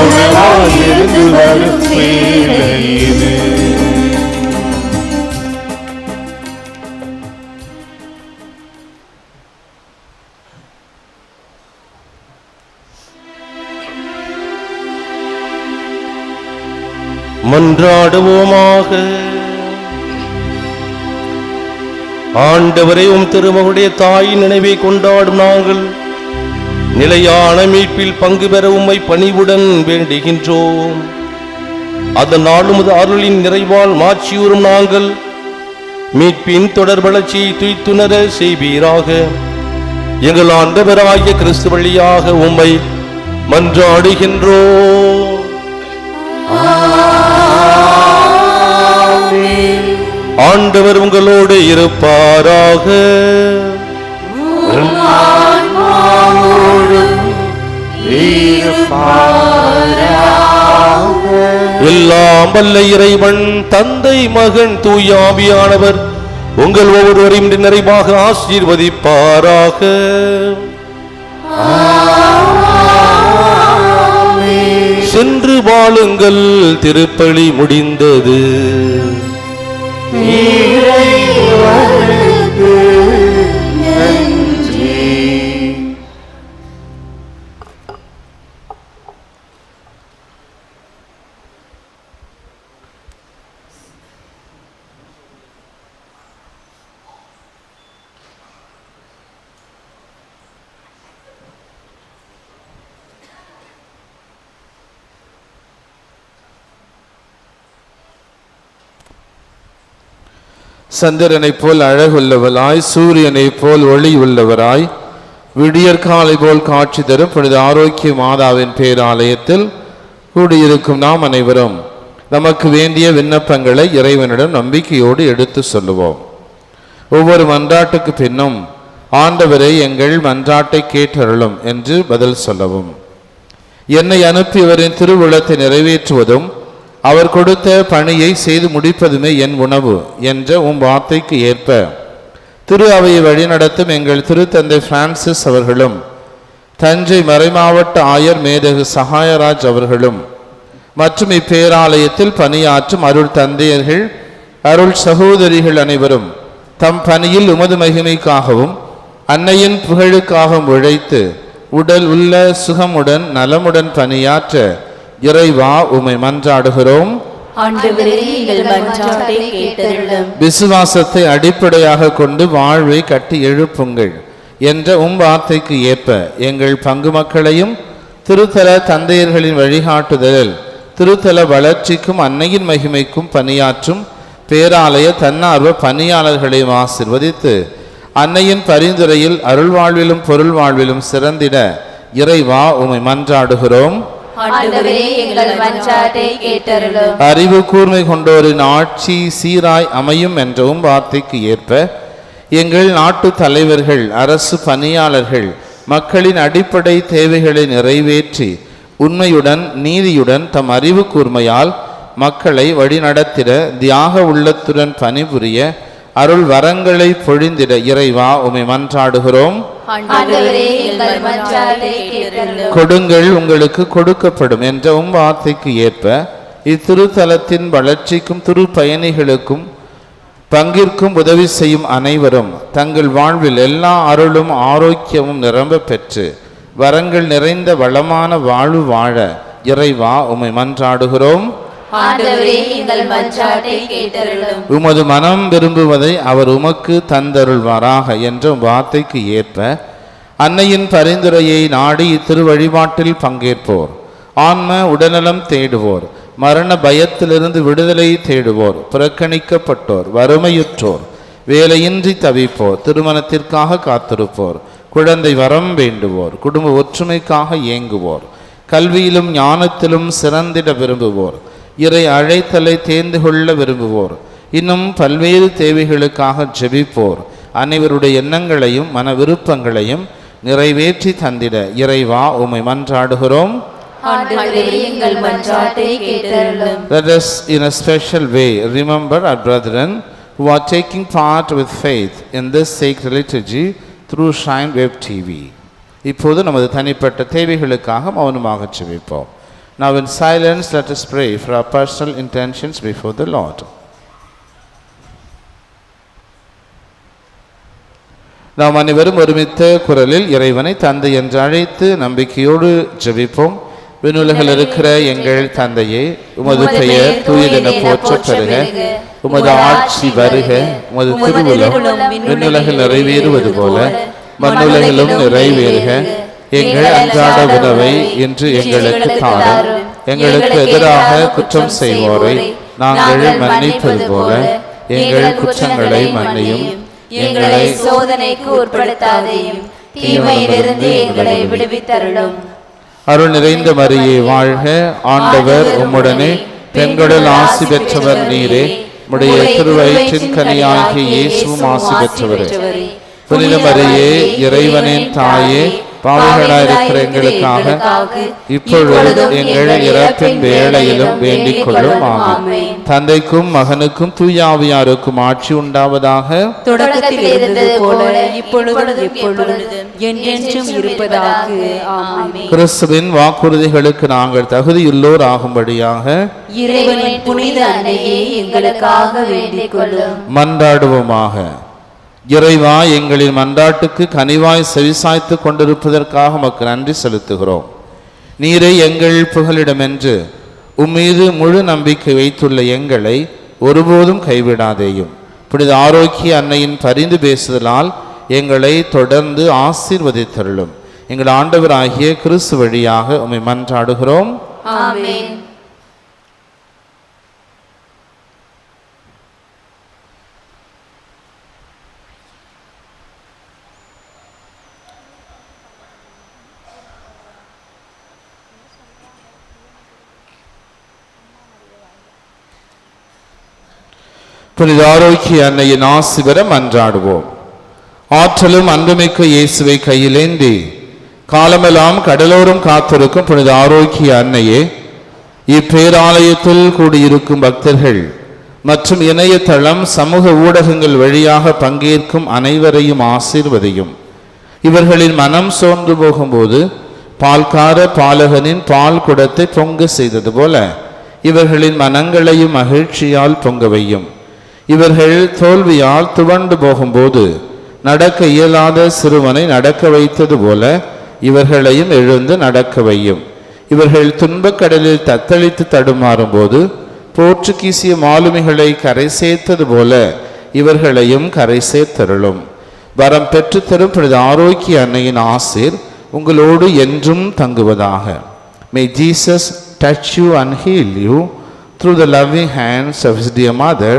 உணவாய் எழுந்து வரும் வேளை இது.
மன்றாடுவோமாக. ஆண்டவரே, உம் திருமகளுடைய தாயின் நினைவை கொண்டாடும் நாங்கள் நிலையான மீட்பில் பங்கு பெற உம்மை பணிவுடன் வேண்டுகின்றோம். அதனால் உமது அருளின் நிறைவால் மாட்சியூறும் நாங்கள் மீட்பின் தொடர் வளர்ச்சியை துய்த்துணர செய்வீராக. எங்கள் ஆண்டவராகிய கிறிஸ்து வழியாக உம்மை மன்றாடுகின்றோம். ஆண்டவர் உங்களோடு இருப்பாராக. எல்லாம் வல்ல இறைவன் தந்தை மகன் தூய ஆவியானவர் உங்கள் ஒவ்வொருவரையும் நிறைவாக ஆசீர்வதிப்பாராக. சென்று வாழுங்கள், திருப்பலி முடிந்தது.
சந்திரனைப் போல் அழகுள்ளவராய், சூரியனைப் போல் ஒளி உள்ளவராய், விடியற்காலை போல் காட்சி தரும் புனித ஆரோக்கிய மாதாவின் பேராலயத்தில் கூடியிருக்கும் நாம் அனைவரும் நமக்கு வேண்டிய விண்ணப்பங்களை இறைவனிடம் நம்பிக்கையோடு எடுத்து சொல்லுவோம். ஒவ்வொரு மன்றாட்டுக்கு பின்னும் ஆண்டவரை எங்கள் மன்றாட்டை கேட்டருளும் என்று பதில் சொல்லவும். என்னை அனுப்பியவரின் திருவுளத்தை நிறைவேற்றுவதும் அவர் கொடுத்த பணியை செய்து முடிப்பதுமே என் உணவு என்ற உம் வார்த்தைக்கு ஏற்ப திரு அவையை வழிநடத்தும் எங்கள் திருத்தந்தை பிரான்சிஸ் அவர்களும் தஞ்சை மறைமாவட்ட ஆயர் மேதகு சகாயராஜ் அவர்களும் மற்றும் இப்பேராலயத்தில் பணியாற்றும் அருள் தந்தையர்கள், அருள் சகோதரிகள் அனைவரும் தம் பணியில் உமது மகிமைக்காகவும் அன்னையின் புகழுக்காகவும் உழைத்து உடல் உள்ள சுகமுடன் நலமுடன் பணியாற்ற இறைவா உம்மை மன்றாடுகிறோம். விசுவாசத்தை அடிப்படையாக கொண்டு வாழ்வை கட்டி எழுப்புங்கள் என்ற உம் வார்த்தைக்கு ஏற்ப எங்கள் பங்கு மக்களையும் திருத்தல தந்தையர்களின் வழிகாட்டுதலில் திருத்தல வளர்ச்சிக்கும் அன்னையின் மகிமைக்கும் பணியாற்றும் பேராலய தன்னார்வ பணியாளர்களையும் ஆசிர்வதித்து அன்னையின் பரிந்துரையில் அருள் வாழ்விலும் பொருள் வாழ்விலும் சிறந்திட இறைவா உம்மை மன்றாடுகிறோம்.
ஆண்டவரே, எங்கள் மன்றாட்டை கேட்டருளும்.
அறிவு கூர்மை கொண்டோரின் ஆட்சி சீராய் அமையும் என்றவும் வார்த்தைக்கு ஏற்ப எங்கள் நாட்டு தலைவர்கள், அரசு பணியாளர்கள் மக்களின் அடிப்படை தேவைகளை நிறைவேற்றி உண்மையுடன் நீதியுடன் தம் அறிவு கூர்மையால் மக்களை வழிநடத்திட தியாக உள்ளத்துடன் பணிபுரிய அருள் வரங்களை பொழிந்திட இறைவா உம்மை மன்றாடுகிறோம்.
ஆண்டவரே, எங்கள் மன்றாட்டை கேட்டருளும்.
கொடுங்கள் உங்களுக்கு கொடுக்கப்படும் என்ற வார்த்தைக்கு ஏற்ப இத்திருத்தலத்தின் வளர்ச்சிக்கும் திரு பயணிகளுக்கும் பங்கிற்கும் உதவி செய்யும் அனைவரும் தங்கள் வாழ்வில் எல்லா அருளும் ஆரோக்கியமும் நிரம்ப பெற்று வரங்கள் நிறைந்த வளமான வாழ்வு வாழ இறைவா உம்மை மன்றாடுகிறோம்.
ஆண்டவரே, எங்கள் மன்றாட்டை கேட்டருளும்.
உமது மனம் விரும்புவதை அவர் உமக்கு தந்தருள்வாராக என்ற வார்த்தைக்கு ஏற்ப அன்னையின் பரிந்துரையை நாடி இத்திரு வழிபாட்டில் பங்கேற்போர், ஆன்ம உடல்நலம் தேடுவோர், மரண பயத்திலிருந்து விடுதலை தேடுவோர், புறக்கணிக்கப்பட்டோர், வறுமையுற்றோர், வேலையின்றி தவிப்போர், திருமணத்திற்காக காத்திருப்போர், குழந்தை வரம் வேண்டுவோர், குடும்ப ஒற்றுமைக்காக ஏங்குவோர், கல்வியிலும் ஞானத்திலும் சிறந்திட விரும்புவோர், இறை அழைத்தலை தேர்ந்து கொள்ள விரும்புவோர், இன்னும் பல்வேறு தேவைகளுக்காக ஜெபிப்போர் அனைவருடைய எண்ணங்களையும் மன விருப்பங்களையும் நிறைவேற்றி தந்திட இறைவா உம்மை மன்றாடுகிறோம்.
ஆண்டவரே, எங்கள் மன்றாட்டை கேட்டருளும்.
Let us in a special way remember our brethren who are taking part with faith in this sacred liturgy through Shrine Web TV. இப்போது நமது தனிப்பட்ட தேவைகளுக்காக மௌனமாக ஜெபிப்போம். Now in silence let us pray for our personal intentions before the Lord. நாம் அனைவரும் ஒருமித்த குரலில் இறைவனை தந்தை என்று அழைத்து நம்பிக்கையோடு ஜெபிப்போம். விண்ணுலகில் இருக்கிற எங்கள் தந்தையே, உமது பெயர் தூயதென போற்றப் பெறுக. உமது ஆட்சி வருக. உமது திருவுளம் விண்ணுலகில் நிறைவேறுவது போல மண்ணுலகிலும் நிறைவேறுக. எங்கள் அன்றாட உணவை இன்று எங்களுக்கு தாரும். எங்களுக்கு எதிராக குற்றம் செய்வோரை நாங்கள் மன்னிப்பது போல எங்கள் குற்றங்களை மன்னியும்.
எங்களை சோதனைக்கு உட்படுத்தாதேயும், தீமையிலிருந்து எங்களை விடுவித்தருளும்.
அருள் நிறைந்த மரியே வாழ்க. ஆண்டவர் உம்முடனே, பெண்களுள் ஆசி பெற்றவர் நீரே. உம்முடைய திருவயிற்றின் கனியாகிய இயேசுவும் ஆசி பெற்றவரே. புனித மரியே, இறைவனின் தாயே, பாவிகளாயிருக்கிற எங்களுக்காக இப்பொழுதும் எங்கள் இறப்பின் வேளையிலும் வேண்டிக் கொள்ளும். ஆமென். தந்தைக்கும் மகனுக்கும் தூய ஆவியாருக்கும் ஆட்சி உண்டாவதாக.
தொடக்கத்தில் இருந்தது போல இப்பொழுதும் எப்பொழுதும் என்றென்றும் இருப்பதாக. ஆமென்.
கிறிஸ்துவின் வாக்குறுதிகளுக்கு நாங்கள் தகுதியுள்ளோர் ஆகும்படியாக
இறைவனின் புனித அன்னையே, எங்களுக்காக வேண்டிக் கொள்ளும்.
மன்றாடுவோமாக. இறைவா, எங்களின் மன்றாட்டுக்கு கனிவாய் செவிசாய்த்து கொண்டிருப்பதற்காக உமக்கு நன்றி செலுத்துகிறோம். நீரே எங்கள் புகலிடமென்று உம்மீது முழு நம்பிக்கை வைத்துள்ள எங்களை ஒருபோதும் கைவிடாதேயும். புனித ஆரோக்கிய அன்னையின் பரிந்து பேசுதலால் எங்களை தொடர்ந்து ஆசீர்வதித்தருளும். எங்கள் ஆண்டவராகிய கிறிஸ்து வழியாக உம்மை மன்றாடுகிறோம்.
ஆமென்.
புனித ஆரோக்கிய அன்னையின் ஆசி பெற மன்றாடுவோம். ஆற்றலும் அன்புமிக்க இயேசுவை கையிலேந்தி காலமெல்லாம் கடலோரம் காத்திருக்கும் புனித ஆரோக்கிய அன்னையே, இப்பேராலயத்தில் கூடியிருக்கும் பக்தர்கள் மற்றும் இணையதளம் சமூக ஊடகங்கள் வழியாக பங்கேற்கும் அனைவரையும் ஆசீர்வதியும். இவர்களின் மனம் சோர்ந்து போகும்போது பால்கார பாலகனின் பால் குடத்தை பொங்க செய்தது போல இவர்களின் மனங்களையும் மகிழ்ச்சியால் பொங்க வையும். இவர்கள் தோல்வியால் துவண்டு போகும்போது நடக்க இயலாத சிறுவனை நடக்க வைத்தது போல இவர்களையும் எழுந்து நடக்க வையும். இவர்கள் துன்பக்கடலில் தத்தளித்து தடுமாறும் போது போர்ச்சுகீசிய மாலுமிகளை கரை சேர்த்தது போல இவர்களையும் கரை சேர்த்தருளும். வரம் பெற்று தரும் புனித ஆரோக்கிய அன்னையின் ஆசீர் உங்களோடு என்றும் தங்குவதாக. May Jesus touch you and heal you through the loving hands of his dear mother,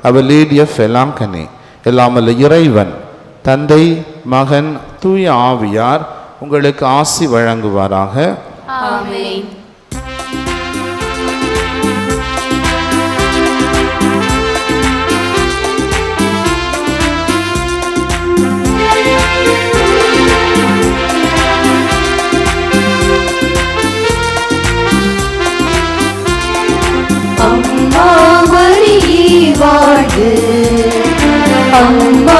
அவர் லேடி எல்லாம் கனி. எல்லாம் வல்ல இறைவன் தந்தை, மகன், தூய ஆவியார் உங்களுக்கு ஆசி வழங்குவாராக.
ஆமென். அம்மா மரியே வாழ்க, அம்மா